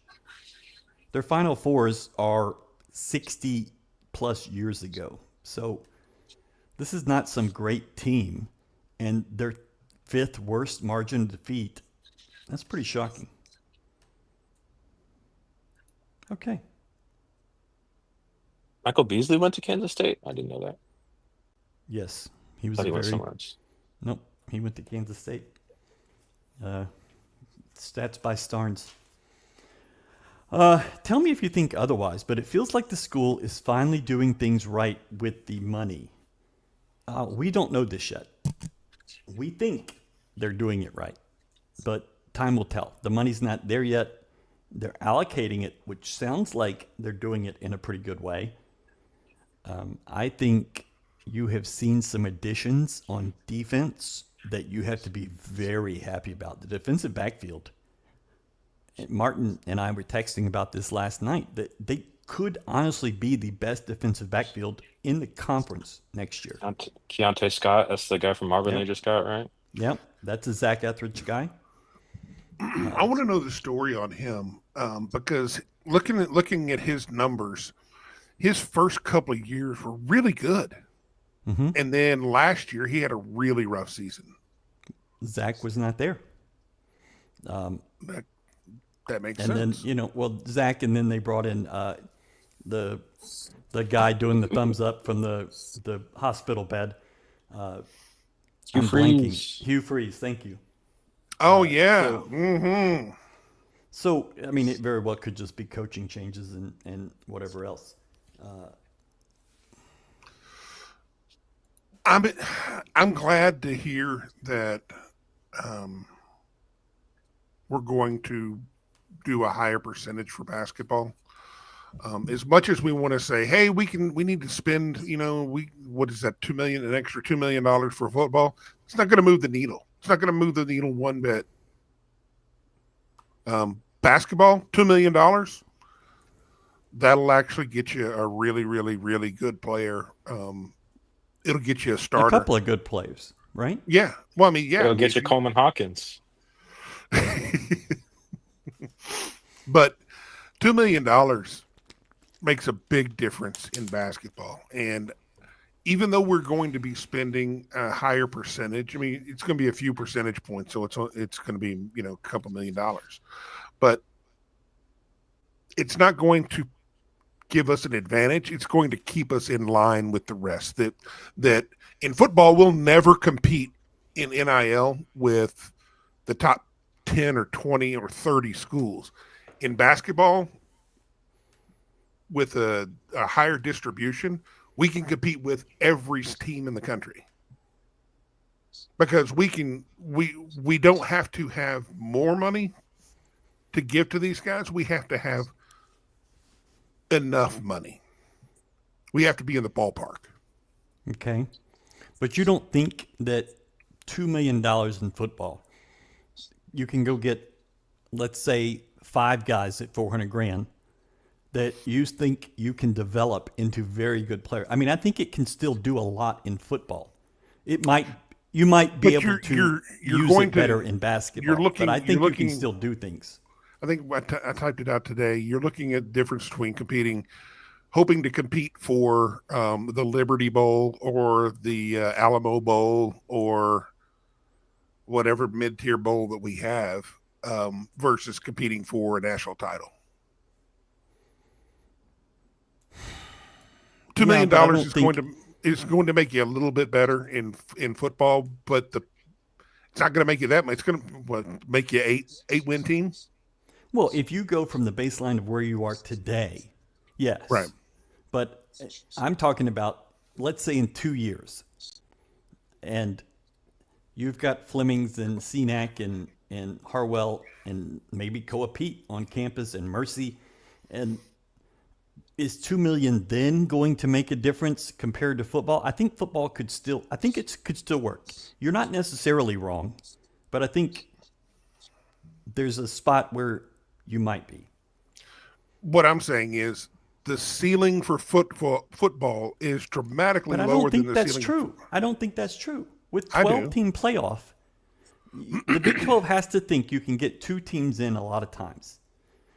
Their Final Fours are 60 plus years ago. So this is not some great team, and their 5th worst margin of defeat. That's pretty shocking. Okay. Michael Beasley went to Kansas State. I didn't know that. Yes, he was Thought a he went very. somewhere else. Nope, he went to Kansas State. Stats by Starnes. Tell me if you think otherwise, but it feels like the school is finally doing things right with the money. We don't know this yet. We think they're doing it right, but time will tell. The money's not there yet. They're allocating it, which sounds like they're doing it in a pretty good way. I think you have seen some additions on defense that you have to be very happy about. The defensive backfield. Martin and I were texting about this last night, that they could honestly be the best defensive backfield in the conference next year. Keontae Scott, that's the guy from Auburn Yep. they just got, right? Yep, that's a Zach Etheridge guy. I want to know the story on him because looking at his numbers, his first couple of years were really good. Mm-hmm. And then last year, he had a really rough season. Zach was not there. That makes and sense. Then, Zach, and then they brought in the guy doing the thumbs up from the hospital bed. Hugh Freeze. Hugh Freeze, thank you. Oh, yeah. So, I mean, it very well could just be coaching changes and whatever else. I'm glad to hear that we're going to do a higher percentage for basketball. As much as we want to say, hey, we need to spend, what is that, an extra $2 million for football? It's not going to move the needle. It's not going to move the needle one bit. Basketball, $2 million. That'll actually get you a really, really, really good player. It'll get you a starter. A couple of good players, right? Yeah. Well, I mean, yeah. It'll get you Coleman Hawkins. But $2 million makes a big difference in basketball. And even though we're going to be spending a higher percentage, I mean, it's going to be a few percentage points. So it's going to be, a couple $1 million. But it's not going to give us an advantage. It's going to keep us in line with the rest. That in football, we'll never compete in NIL with the top 10 or 20 or 30 schools. In basketball, with a higher distribution, we can compete with every team in the country because we don't have to have more money to give to these guys. We have to have enough money. We have to be in the ballpark. Okay. But you don't think that $2 million in football, you can go get, let's say, 5 guys at $400,000 that you think you can develop into very good players? I mean, I think it can still do a lot in football. You might be able to use it better in basketball, but I think you can still do things. I think I typed it out today. You're looking at the difference between hoping to compete for the Liberty Bowl or the Alamo Bowl or whatever mid-tier bowl that we have versus competing for a national title. $2 million is going to make you a little bit better in football, but it's not going to make you that much. It's going to make you eight win teams. Well, if you go from the baseline of where you are today, yes. Right. But I'm talking about, let's say in 2 years, and you've got Flemings and Cenac and Harwell and maybe Koa Pete on campus and Mercy. And is $2 million then going to make a difference compared to football? I think football could still work. You're not necessarily wrong, but I think there's a spot where you might be. What I'm saying is the ceiling for football is dramatically lower than the ceiling. I don't think that's true. With 12-team playoff, the Big 12 has to think you can get 2 teams in a lot of times.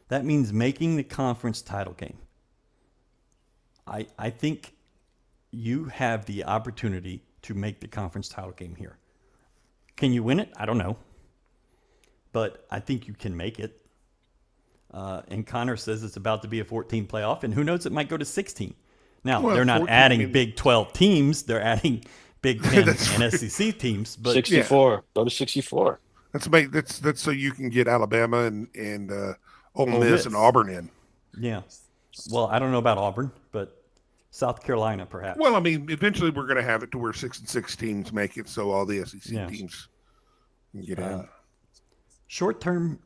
That means making the conference title game. I think you have the opportunity to make the conference title game here. Can you win it? I don't know. But I think you can make it. And Connor says it's about to be a 14 playoff, and who knows, it might go to 16. Now, they're not adding Big 12 teams. They're adding Big 10 and SEC teams. But 64. Go to 64. That's so you can get Alabama and Ole Miss and Auburn in. Yeah. Well, I don't know about Auburn, but South Carolina perhaps. Well, I mean, eventually we're going to have it to where 6 and 6 teams make it, so all the SEC teams can get in. Short-term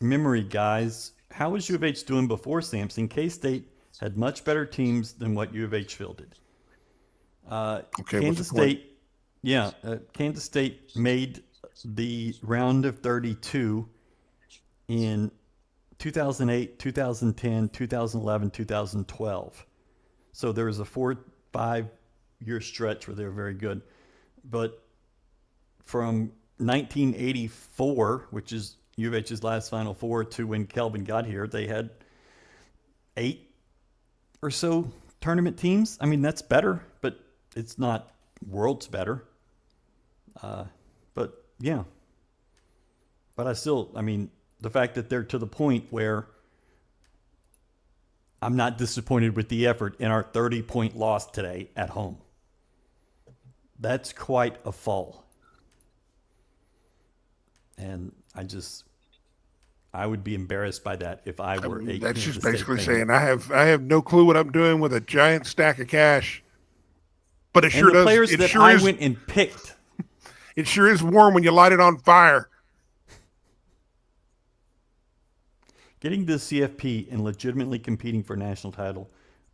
memory, guys. How was U of H doing before Sampson? K-State had much better teams than what U of H fielded. Kansas State, Kansas State made the round of 32 in 2008, 2010, 2011, 2012. So there was a 4-5 year stretch where they were very good. But from 1984, which is U of H's last Final Four, to when Kelvin got here, they had 8 or so tournament teams. I mean, that's better, but it's not worlds better. But yeah. But I mean, the fact that they're to the point where I'm not disappointed with the effort in our 30-point loss today at home. That's quite a fall. And I would be embarrassed by that if I were a That's Kansas just State basically fan. saying I have no clue what I'm doing with a giant stack of cash. But it sure and the does. players It that sure I is, went and picked. It sure is warm when you light it on fire. Getting to the CFP and legitimately competing for a national title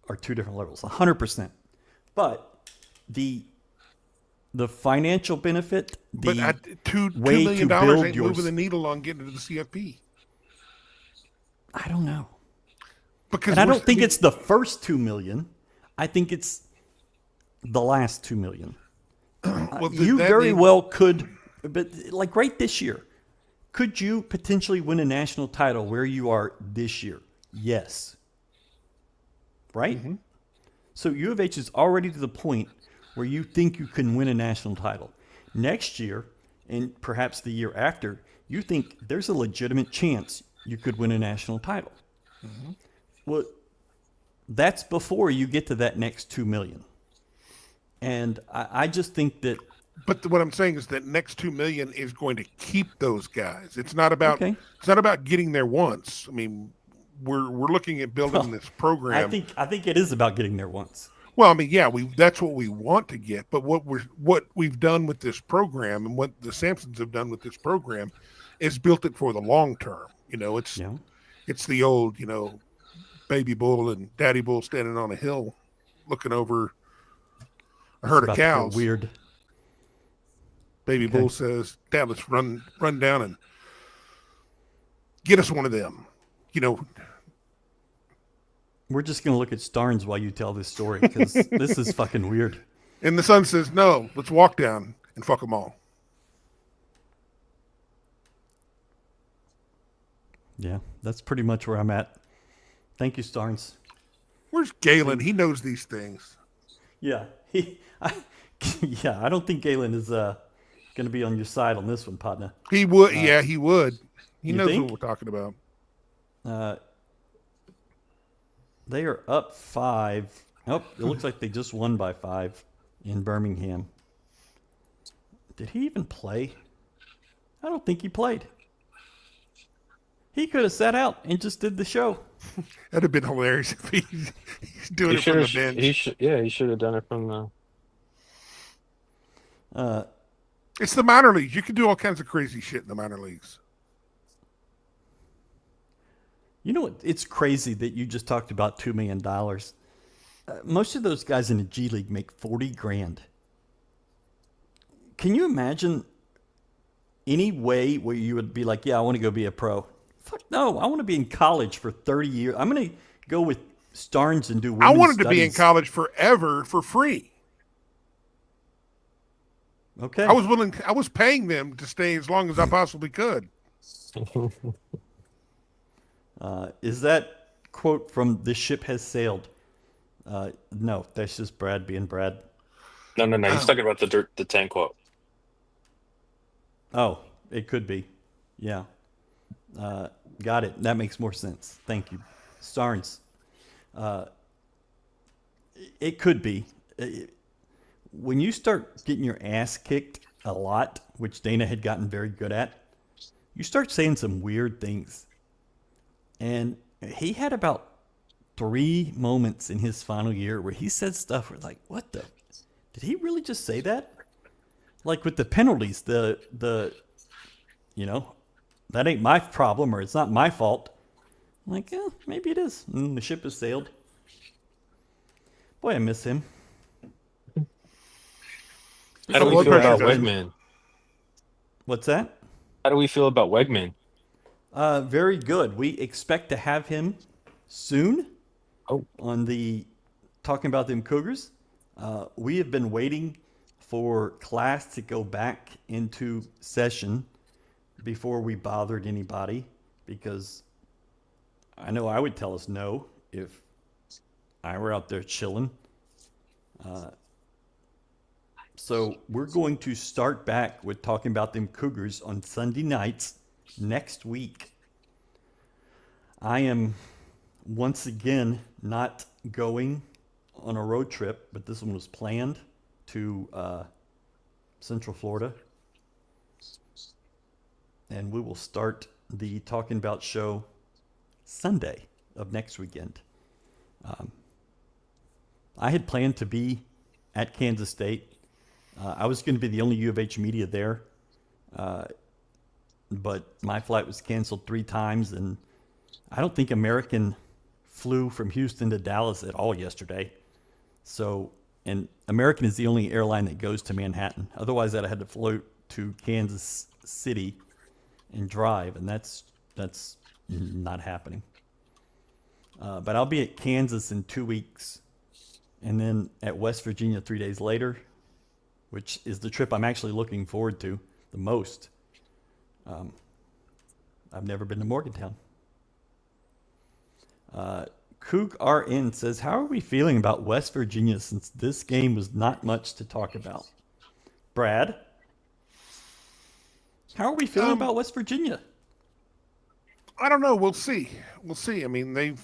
are 2 different levels, 100%. But the financial benefit, But $2 way million to build ain't moving the needle on getting to the CFP. I don't know. Because And I don't think it's the first $2 million. I think it's the last $2 million. You very well could, but like right this year, could you potentially win a national title where you are this year? Yes. Right? Mm-hmm. So U of H is already to the point where you think you can win a national title. Next year, and perhaps the year after, you think there's a legitimate chance you could win a national title. Mm-hmm. Well, that's before you get to that next $2 million. And I just think that. But what I'm saying is that next $2 million is going to keep those guys. It's not about It's not about getting there once. I mean, we're looking at building this program. I think it is about getting there once. Well, I mean, yeah, that's what we want to get. But what we've done with this program and what the Sampsons have done with this program is built it for the long term. You know, it's the old, baby bull and daddy bull standing on a hill looking over a herd of cows. Weird. Baby bull says, "Dad, let's run down and get us one of them." We're just going to look at Starnes while you tell this story because this is fucking weird. And the son says, "No, let's walk down and fuck them all." Yeah, that's pretty much where I'm at. Thank you, Starnes. Where's Galen? He knows these things. Yeah, I don't think Galen is going to be on your side on this one, partner. He would. He would. He knows think? what we're talking about. They are up 5. Oh, it looks like they just won by 5 in Birmingham. Did he even play? I don't think he played. He could have sat out and just did the show. That'd have been hilarious if he's doing it from the bench. He should have done it from the. It's the minor leagues. You can do all kinds of crazy shit in the minor leagues. You know what? It's crazy that you just talked about $2 million. Most of those guys in the G League make $40,000. Can you imagine any way where you would be like, yeah, I want to go be a pro? Fuck no, I want to be in college for 30 years. I'm going to go with Starnes and do women's I wanted studies. to be in college forever for free. Okay. I was paying them to stay as long as I possibly could. Is that quote from "The Ship Has Sailed"? No, that's just Brad being Brad. No. He's Oh, talking about the 10 quote. Oh, it could be. Yeah. Uh, got it. That makes more sense. Thank you. Starnes. It could be. When you start getting your ass kicked a lot, which Dana had gotten very good at, you start saying some weird things. And he had about 3 moments in his final year where he said stuff where like, what the? Did he really just say that? Like with the penalties, you know, that ain't my problem or it's not my fault. I'm like, yeah, maybe it is. And the ship has sailed. Boy, I miss him. How do my we blood feel about pressure's up. Wegman? What's that? How do we feel about Wegman? Very good. We expect to have him soon Oh, on the talking about them Cougars. We have been waiting for class to go back into session before we bothered anybody because I know I would tell us no if I were out there chilling. So we're going to start back with talking about them Cougars on Sunday nights next week. I am once again not going on a road trip, but this one was planned to Central Florida. And we will start the Talking About show Sunday of next weekend. I had planned to be at Kansas State. I was going to be the only U of H media there, but my flight was canceled 3 times, and I don't think American flew from Houston to Dallas at all yesterday. So, and American is the only airline that goes to Manhattan. Otherwise, I'd have had to float to Kansas City and drive, and that's not happening. But I'll be at Kansas in 2 weeks, and then at West Virginia 3 days later, which is the trip I'm actually looking forward to the most. I've never been to Morgantown. Coug RN says, how are we feeling about West Virginia since this game was not much to talk about? Brad, how are we feeling about West Virginia? I don't know. We'll see. We'll see. I mean,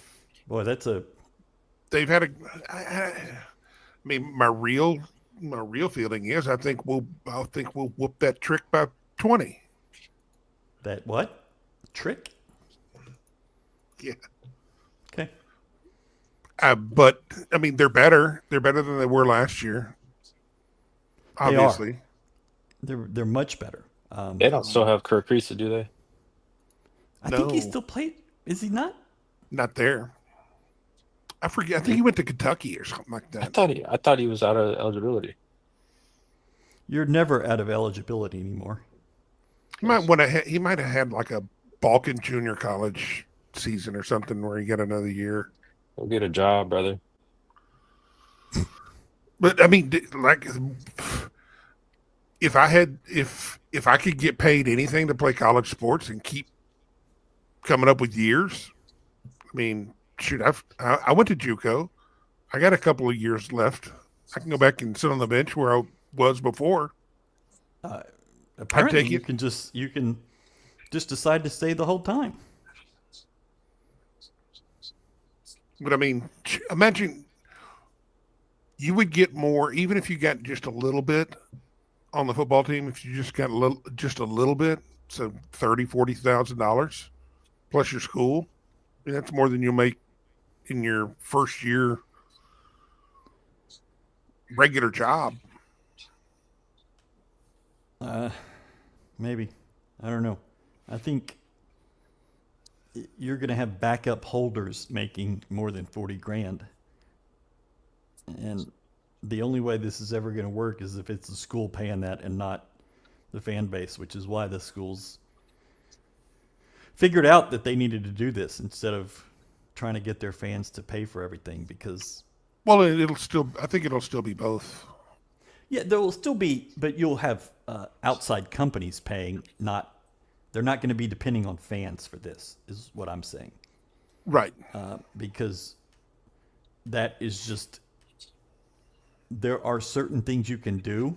Boy, they've had a. I mean, my real feeling is I think we'll whoop that trick by 20. That what? Trick? Yeah. Okay. But I mean, they're better. They're better than they were last year. Obviously, they're much better. they don't still have Kirk Reese, do they? I think he still played. Is he not? Not there. I forget. I think he went to Kentucky or something like that. I thought he was out of eligibility. You're never out of eligibility anymore. He might have had like a Balkan Junior College season or something where he got another year. Go get a job, brother. But I mean, like, if I could get paid anything to play college sports and keep coming up with years, I mean, shoot, I went to JUCO. I got a couple of years left. I can go back and sit on the bench where I was before. Apparently, you can just decide to stay the whole time. But I mean, imagine you would get more even if you got just a little bit on the football team. If you just got just a little bit, so $30,000-$40,000 plus your school, I mean, that's more than you'll make in your first year regular job. Maybe. I don't know. I think you're going to have backup holders making more than 40 grand. And the only way this is ever going to work is if it's the school paying that and not the fan base, which is why the schools figured out that they needed to do this instead of trying to get their fans to pay for everything because... Well, I think it'll still be both. Yeah, there will still be, but you'll have outside companies paying. They're not going to be depending on fans for this. Is what I'm saying. Right. Because that is just, there are certain things you can do,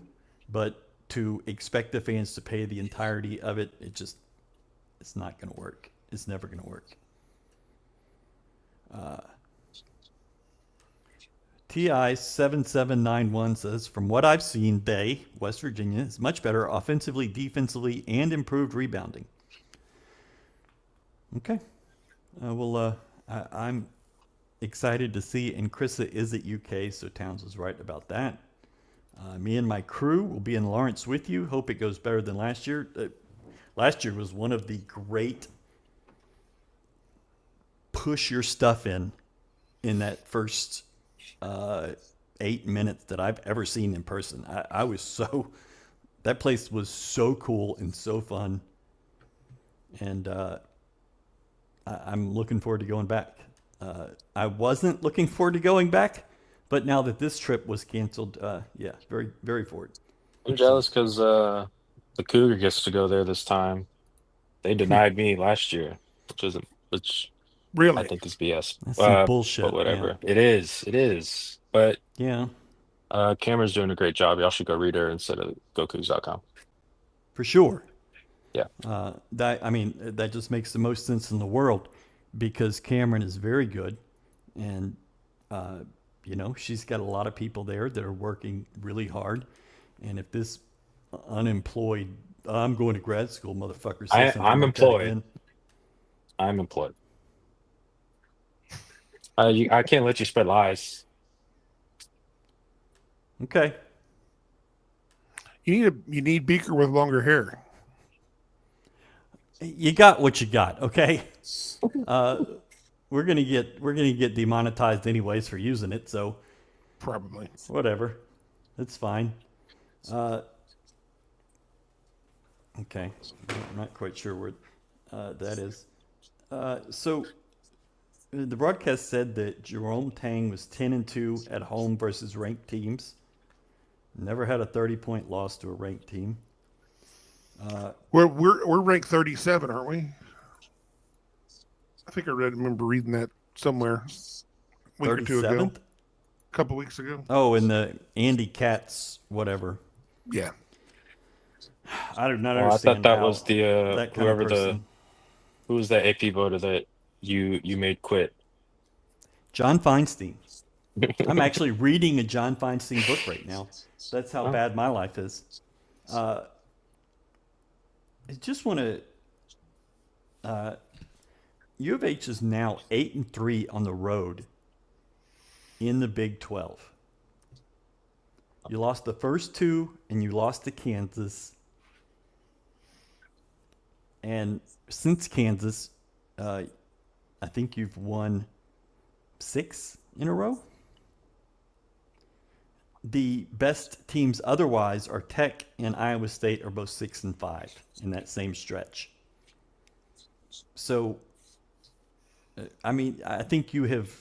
but to expect the fans to pay the entirety of it, it's not going to work. It's never going to work. TI7791 says, from what I've seen, West Virginia, is much better offensively, defensively, and improved rebounding. Okay. I'm excited to see, and Krista is at UK, so Towns was right about that. Me and my crew will be in Lawrence with you. Hope it goes better than last year. Last year was one of the great push your stuff in that first 8 minutes that I've ever seen in person. I was that place was so cool and so fun. And I'm looking forward to going back. I wasn't looking forward to going back, but now that this trip was canceled, yeah, very, very forward. I'm jealous because the Cougar gets to go there this time. They denied me last year, which Really? I think is BS. That's some bullshit. But whatever. Yeah. It is. But yeah, Cameron's doing a great job. Y'all should go read her instead of GoCougs.com. For sure. Yeah. That just makes the most sense in the world because Cameron is very good, and she's got a lot of people there that are working really hard. And if this unemployed, I'm going to grad school, motherfucker, says something I'm like that employed. again, I'm employed. I can't let you spread lies. Okay. You need Beaker with longer hair. You got what you got, okay? We're gonna get demonetized anyways for using it, so Probably. whatever. It's fine. Okay. I'm not quite sure where that is. So the broadcast said that Jerome Tang was 10-2 at home versus ranked teams. Never had a 30-point loss to a ranked team. We're ranked 37, aren't we? I think I remember reading that somewhere a week or two ago. 37th? A couple weeks ago. Oh, in the Andy Katz whatever. Yeah. I do not I understand. thought that was the that kind of person. who was that AP voter that you made quit? John Feinstein. I'm actually reading a John Feinstein book right now. That's how bad my life is. I just want to. U of H is now 8-3 on the road in the Big 12. You lost the first two, and you lost to Kansas. And since Kansas, I think you've won 6 in a row. The best teams otherwise are Tech and Iowa State are both 6-5 in that same stretch. So, I think you have,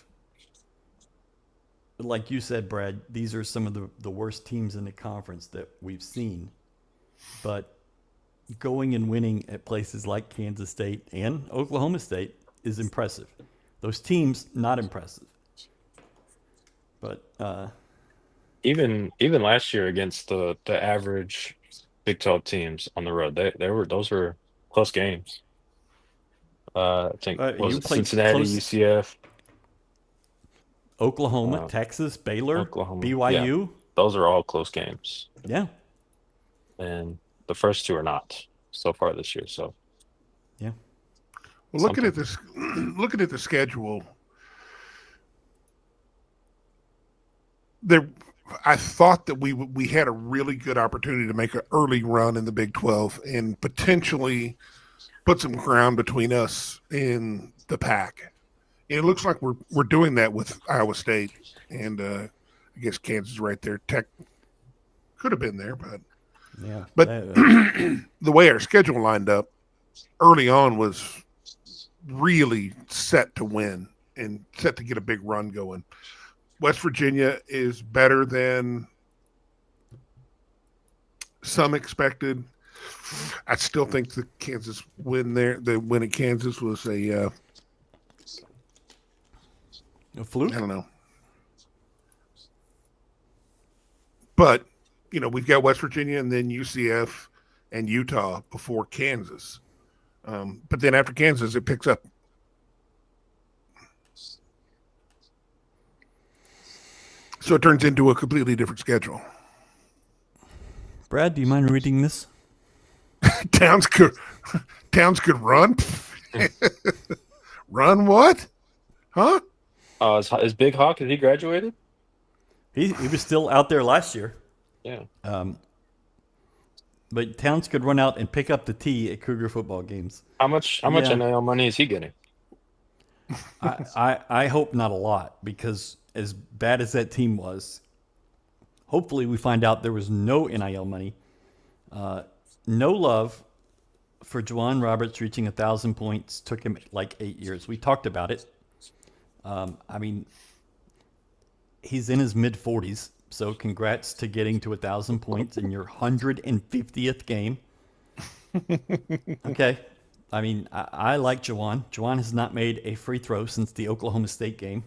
like you said, Brad, these are some of the worst teams in the conference that we've seen. But going and winning at places like Kansas State and Oklahoma State is impressive. Those teams, not impressive. But Even last year against the average Big 12 teams on the road, those were close games. I think was it Cincinnati, UCF, Oklahoma, Texas, Baylor, Oklahoma, BYU. Yeah, those are all close games. Yeah. And the first two are not so far this year. So yeah. Well, looking at the schedule, I thought that we had a really good opportunity to make an early run in the Big 12 and potentially put some ground between us and the pack. And it looks like we're doing that with Iowa State, and I guess Kansas is right there. Tech could have been there, but yeah. But the way our schedule lined up early on was really set to win and set to get a big run going. West Virginia is better than some expected. I still think the Kansas win there. The win at Kansas was a fluke. I don't know, but we've got West Virginia and then UCF and Utah before Kansas. But then after Kansas, it picks up. So it turns into a completely different schedule. Brad, do you mind reading this? Towns could run. Run what? Huh? Is Big Hawk, has he graduated? He was still out there last year. Yeah. But Towns could run out and pick up the tee at Cougar football games. How much NIL money is he getting? I hope not a lot, because as bad as that team was, hopefully we find out there was no NIL money. No love for Juwan Roberts reaching 1,000 points. Took him like 8 years. We talked about it. I mean, he's in his mid-40s, so congrats to getting to 1,000 points in your 150th game. Okay. I mean, I like Juwan. Juwan has not made a free throw since the Oklahoma State game.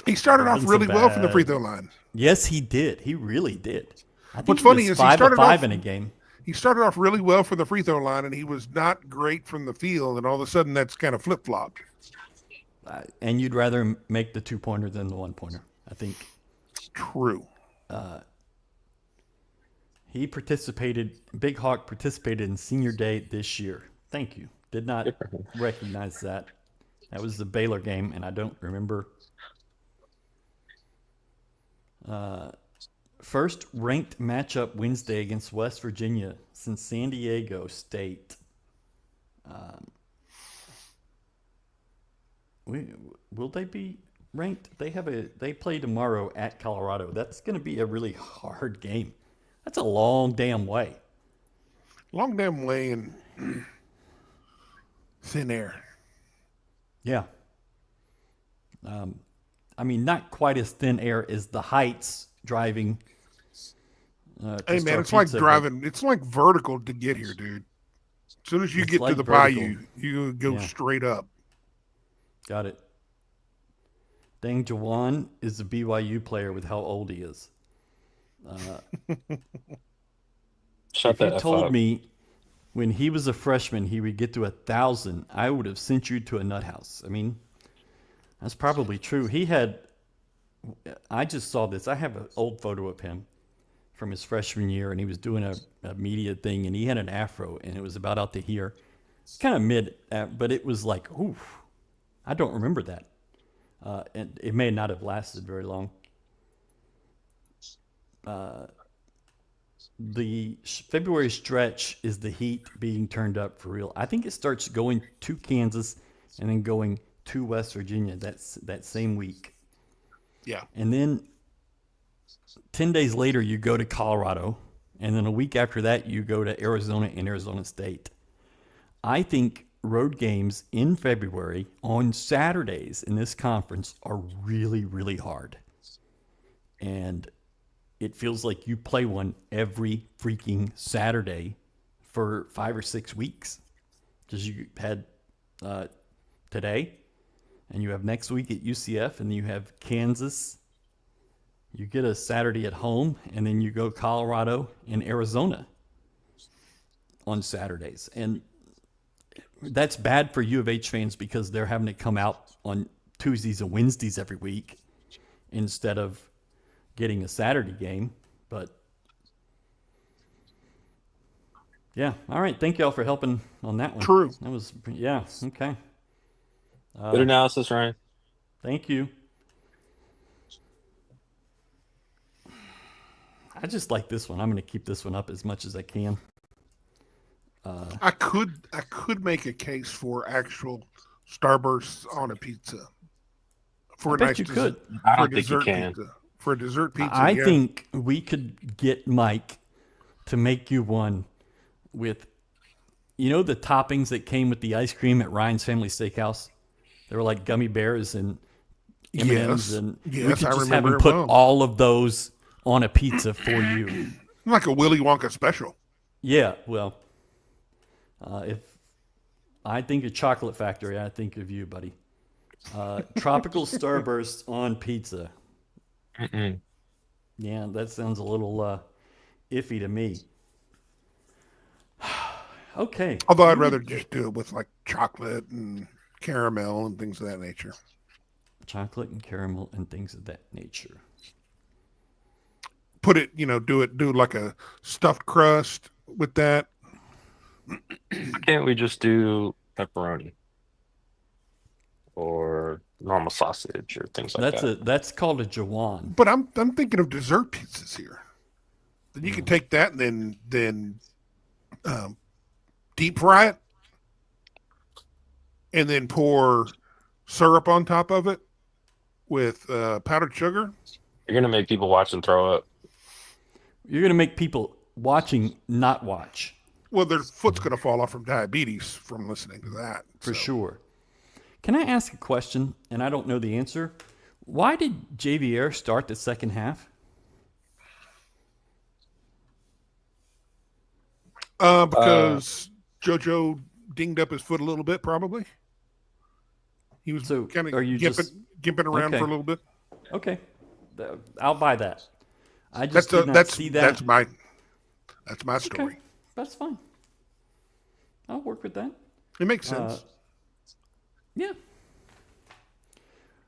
He started off really well from the free throw line. Yes, he did. He really did. I think What's funny is he started off in a game. He started off really well from the free throw line, and he was not great from the field. And all of a sudden, that's kind of flip flopped. And you'd rather make the 2-pointer than the 1-pointer, I think. True. Big Hawk participated in senior day this year. Thank you. Did not recognize that. That was the Baylor game, and I don't remember. First ranked matchup Wednesday against West Virginia since San Diego State. Will they be ranked? They play tomorrow at Colorado. That's going to be a really hard game. That's a long damn way. Long damn way in thin air. Yeah. I mean, not quite as thin air as the Heights driving. Hey man, it's like driving. It's like vertical to get here, dude. As soon as you get to the bayou, you go straight up. Got it. Dang, Juwan is a BYU player with how old he is. Shut that up. If you told me when he was a freshman he would get to 1,000, I would have sent you to a nut house. I mean, that's probably true. I just saw this. I have an old photo of him from his freshman year, and he was doing a media thing, and he had an afro, and it was about out to here. It's kind of mid, but it was like, oof. I don't remember that. And it may not have lasted very long. The February stretch is the heat being turned up for real. I think it starts going to Kansas and then going to West Virginia that same week. Yeah. And then 10 days later, you go to Colorado. And then a week after that, you go to Arizona and Arizona State. I think road games in February on Saturdays in this conference are really, really hard. And it feels like you play one every freaking Saturday for 5 or 6 weeks. Because you had today, and you have next week at UCF, and you have Kansas. You get a Saturday at home, and then you go Colorado and Arizona on Saturdays. And that's bad for U of H fans because they're having to come out on Tuesdays and Wednesdays every week instead of getting a Saturday game. But yeah, all right. Thank y'all for helping on that one. True. That was, yeah, okay. Good analysis, Ryan. Thank you. I just like this one. I'm going to keep this one up as much as I can. I could make a case for actual Starbursts on a pizza. For I bet you could. I don't think you can. Pizza. For a dessert pizza, I think we could get Mike to make you one with, the toppings that came with the ice cream at Ryan's Family Steakhouse? They were like gummy bears and M&Ms, and we could just have him put all of those on a pizza for you. Like a Willy Wonka special. Yeah, well, if I think of Chocolate Factory, I think of you, buddy. Tropical Starburst on pizza. Mm-mm. Yeah, that sounds a little iffy to me. Okay. Although I'd rather just do it with like chocolate and caramel and things of that nature. Chocolate and caramel and things of that nature. Put it, do like a stuffed crust with that. Why can't we just do pepperoni or normal sausage or things like that? That's called a Jawan. But I'm thinking of dessert pizzas here. Then you can take that and then deep fry it, and then pour syrup on top of it with powdered sugar. You're gonna make people watch and throw up. You're going to make people watching not watch. Well, their foot's going to fall off from diabetes from listening to that. For sure. Can I ask a question? And I don't know the answer. Why did JVR start the second half? Because JoJo dinged up his foot a little bit, probably. He was kind of gimping around for a little bit. Okay. I'll buy that. I just did not see that. That's my story. Okay. That's fine. I'll work with that. It makes sense. Yeah.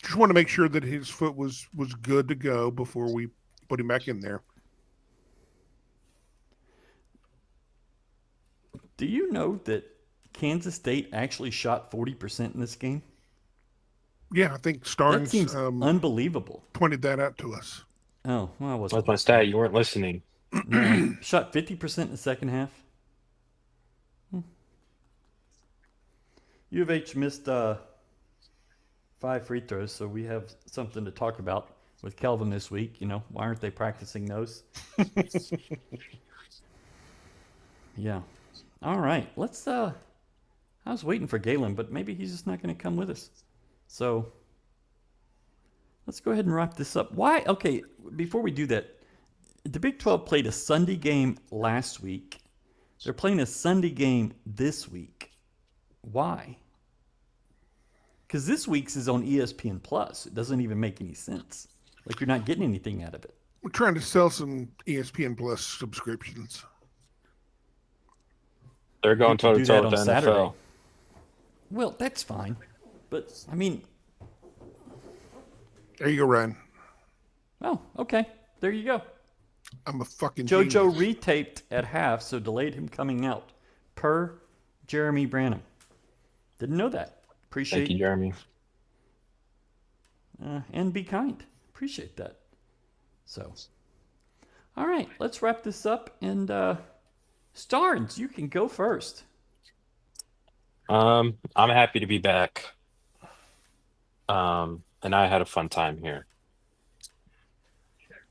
Just want to make sure that his foot was good to go before we put him back in there. Do you know that Kansas State actually shot 40% in this game? Yeah, I think Starnes that seems unbelievable. Pointed that out to us. Oh, well, I wasn't. That's my stat. You weren't listening. No, shot 50% in the second half. U of H missed 5 free throws, so we have something to talk about with Kelvin this week. Why aren't they practicing those? Yeah. All right. Let's. I was waiting for Galen, but maybe he's just not going to come with us. So let's go ahead and wrap this up. Why? Okay, before we do that, the Big 12 played a Sunday game last week. They're playing a Sunday game this week. Why? Because this week's is on ESPN Plus. It doesn't even make any sense. Like you're not getting anything out of it. We're trying to sell some ESPN Plus subscriptions. They're going toe to toe with the NFL. Saturday. Well, that's fine. But, I mean... There you go, Ryan. Oh, okay. There you go. I'm a fucking JoJo genius. retaped at half, so delayed him coming out. Per Jeremy Branham. Didn't know that. Appreciate Thank you, Jeremy. And be kind. Appreciate that. So, all right. Let's wrap this up. And, Starnes, you can go first. I'm happy to be back. And I had a fun time here.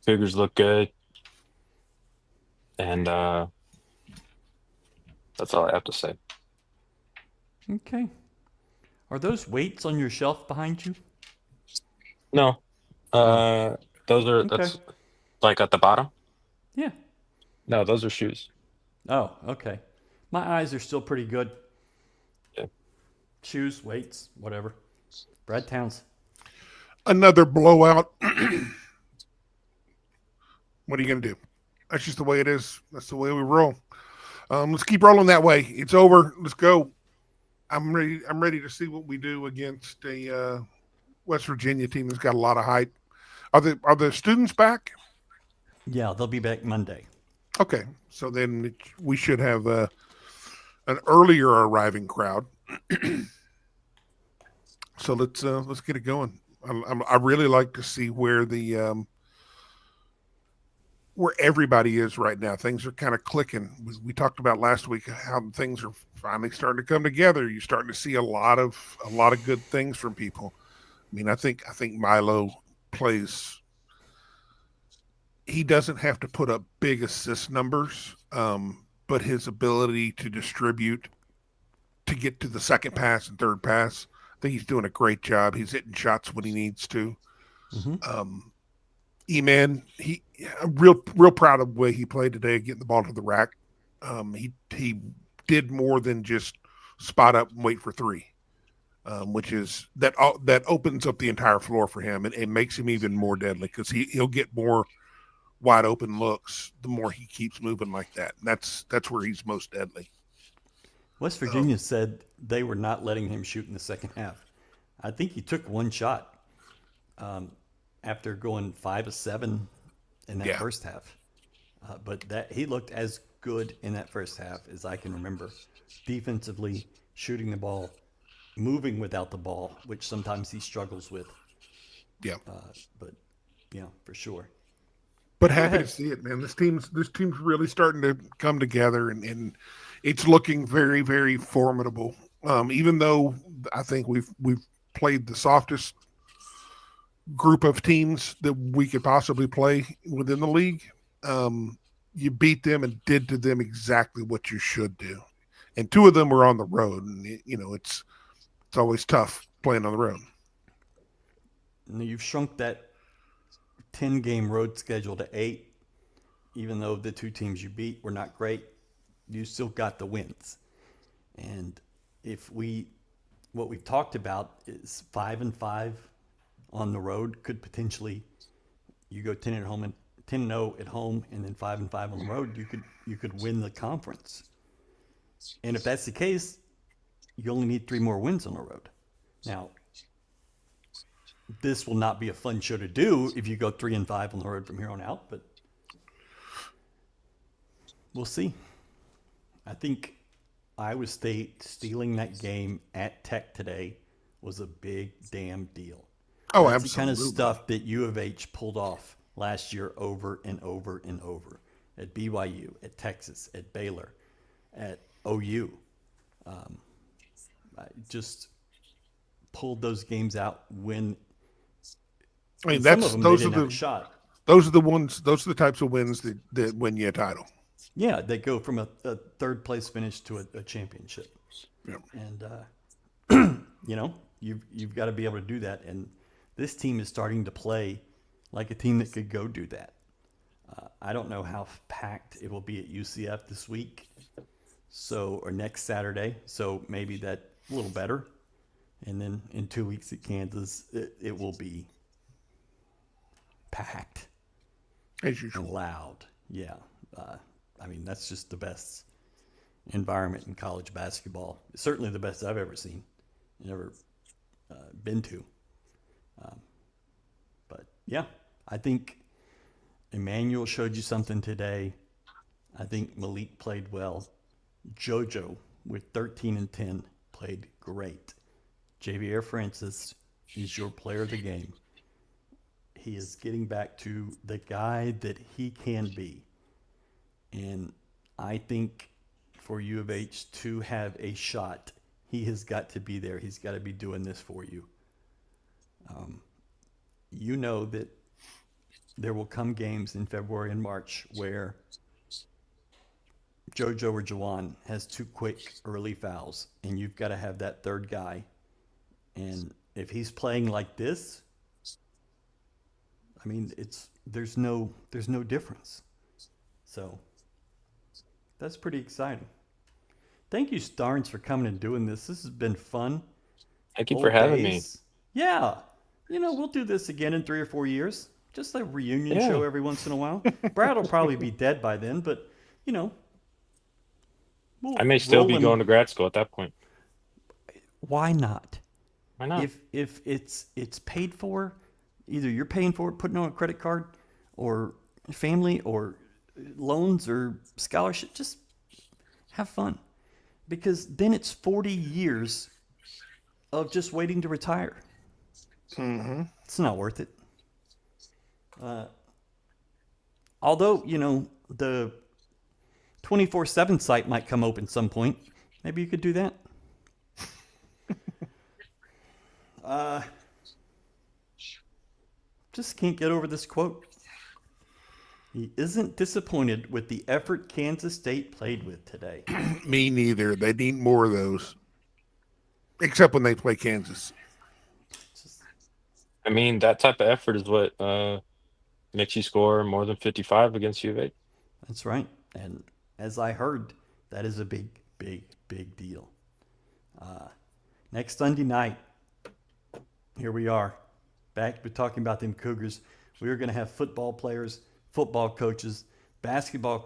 Cougars look good. And that's all I have to say. Okay. Are those weights on your shelf behind you? No. Those are that's like at the bottom? Yeah. No, those are shoes. Oh, okay. My eyes are still pretty good. Yeah. Shoes, weights, whatever. Brad Towns. Another blowout. What are you going to do? That's just the way it is. That's the way we roll. Let's keep rolling that way. It's over. Let's go. I'm ready to see what we do against a West Virginia team that's got a lot of hype. Are the students back? Yeah, they'll be back Monday. Okay, so then we should have an earlier arriving crowd. So let's get it going. I really like to see where the where everybody is right now. Things are kind of clicking. We talked about last week how things are finally starting to come together. You're starting to see a lot of good things from people. I mean, I think Milo plays. He doesn't have to put up big assist numbers, but his ability to distribute, to get to the second pass and third pass, I think he's doing a great job. He's hitting shots when he needs to. Mm-hmm. E-Man, he real proud of the way he played today, getting the ball to the rack. He did more than just spot up and wait for three, which is that opens up the entire floor for him and it makes him even more deadly because he'll get more wide open looks the more he keeps moving like that. And that's where he's most deadly. West Virginia said they were not letting him shoot in the second half. I think he took one shot after going 5 of 7 in that first half. But that he looked as good in that first half as I can remember. Defensively, shooting the ball, moving without the ball, which sometimes he struggles with. Yeah. But yeah, for sure. But happy to see it, man. This team's really starting to come together, and it's looking very, very formidable. Even though I think we've played the softest group of teams that we could possibly play within the league, you beat them and did to them exactly what you should do. And 2 of them were on the road, and it's always tough playing on the road. You've shrunk that 10-game road schedule to 8, even though the 2 teams you beat were not great, you still got the wins. And what we've talked about is 5-5 on the road could potentially, you go 10-0 at home, and then 5-5 on the road, you could win the conference. And if that's the case, you only need 3 more wins on the road. Now, this will not be a fun show to do if you go 3-5 on the road from here on out, but we'll see. I think Iowa State stealing that game at Tech today was a big damn deal. Oh, That's absolutely. the kind of stuff that U of H pulled off last year over and over and over at BYU, at Texas, at Baylor, at OU. I just pulled those games out when those are the types of wins that win you a title. Yeah, they go from a third place finish to a championship. Yeah. And you've got to be able to do that. And this team is starting to play like a team that could go do that. I don't know how packed it will be at UCF this week, or next Saturday. So maybe that a little better. And then in 2 weeks at Kansas, it will be packed as usual, and loud. Yeah. That's just the best environment in college basketball. Certainly the best I've ever seen and ever been to. But yeah, I think Emmanuel showed you something today. I think Malik played well. JoJo with 13 and 10 played great. Javier Francis is your player of the game. He is getting back to the guy that he can be. And I think for U of H to have a shot, he has got to be there. He's got to be doing this for you. You know that there will come games in February and March where JoJo or Jawan has 2 quick early fouls, and you've got to have that third guy. And if he's playing like this, there's no difference. So that's pretty exciting. Thank you, Starnes, for coming and doing this. This has been fun. Thank you for having me. Yeah. We'll do this again in 3 or 4 years. Just a reunion show every once in a while. Brad will probably be dead by then, but, I may still be going to grad school at that point. Why not? Why not? If it's paid for, either you're paying for it, putting on a credit card, or family, or loans, or scholarship, just have fun. Because then it's 40 years of just waiting to retire. Mm-hmm. It's not worth it. Although, the 24/7 site might come open some point. Maybe you could do that. Just can't get over this quote. He isn't disappointed with the effort Kansas State played with today. Me neither. They need more of those. Except when they play Kansas. That type of effort is what makes you score more than 55 against U of A. That's right. And as I heard, that is a big, big, big deal. Next Sunday night, here we are. Back to talking about them Cougars. We are going to have football players, football coaches, basketball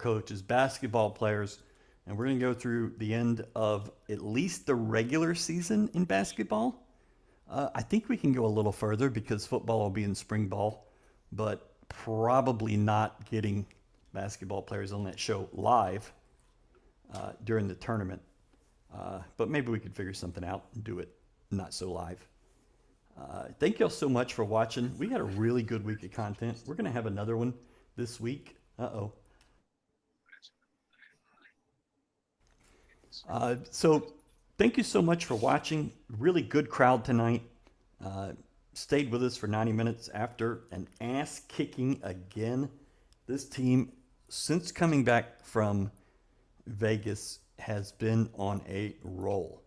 players, and we're going to go through the end of at least the regular season in basketball. I think we can go a little further because football will be in spring ball, but probably not getting basketball players on that show live during the tournament. But maybe we could figure something out and do it not so live. Thank y'all so much for watching. We had a really good week of content. We're going to have another one this week. So thank you so much for watching. Really good crowd tonight. Stayed with us for 90 minutes after an ass kicking again. This team, since coming back from Vegas, has been on a roll.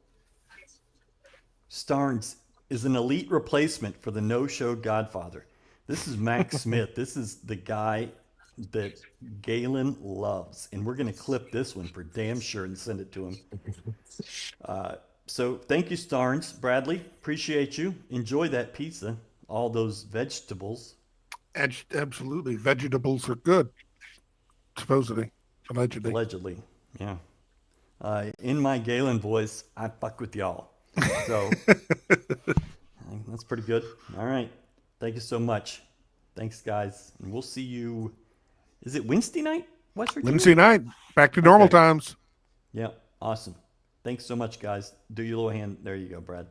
Starnes is an elite replacement for the no-show Godfather. This is Max Smith. This is the guy that Galen loves. And we're going to clip this one for damn sure and send it to him. So thank you, Starnes. Bradley, appreciate you. Enjoy that pizza. All those vegetables. Absolutely. Vegetables are good. Supposedly. Allegedly. Allegedly, yeah. In my Galen voice, I fuck with y'all. So that's pretty good. All right. Thank you so much. Thanks, guys. And we'll see you. Is it Wednesday night? West Virginia? Wednesday night. Back to normal times. Yeah. Awesome. Thanks so much, guys. Do your little hand. There you go, Brad.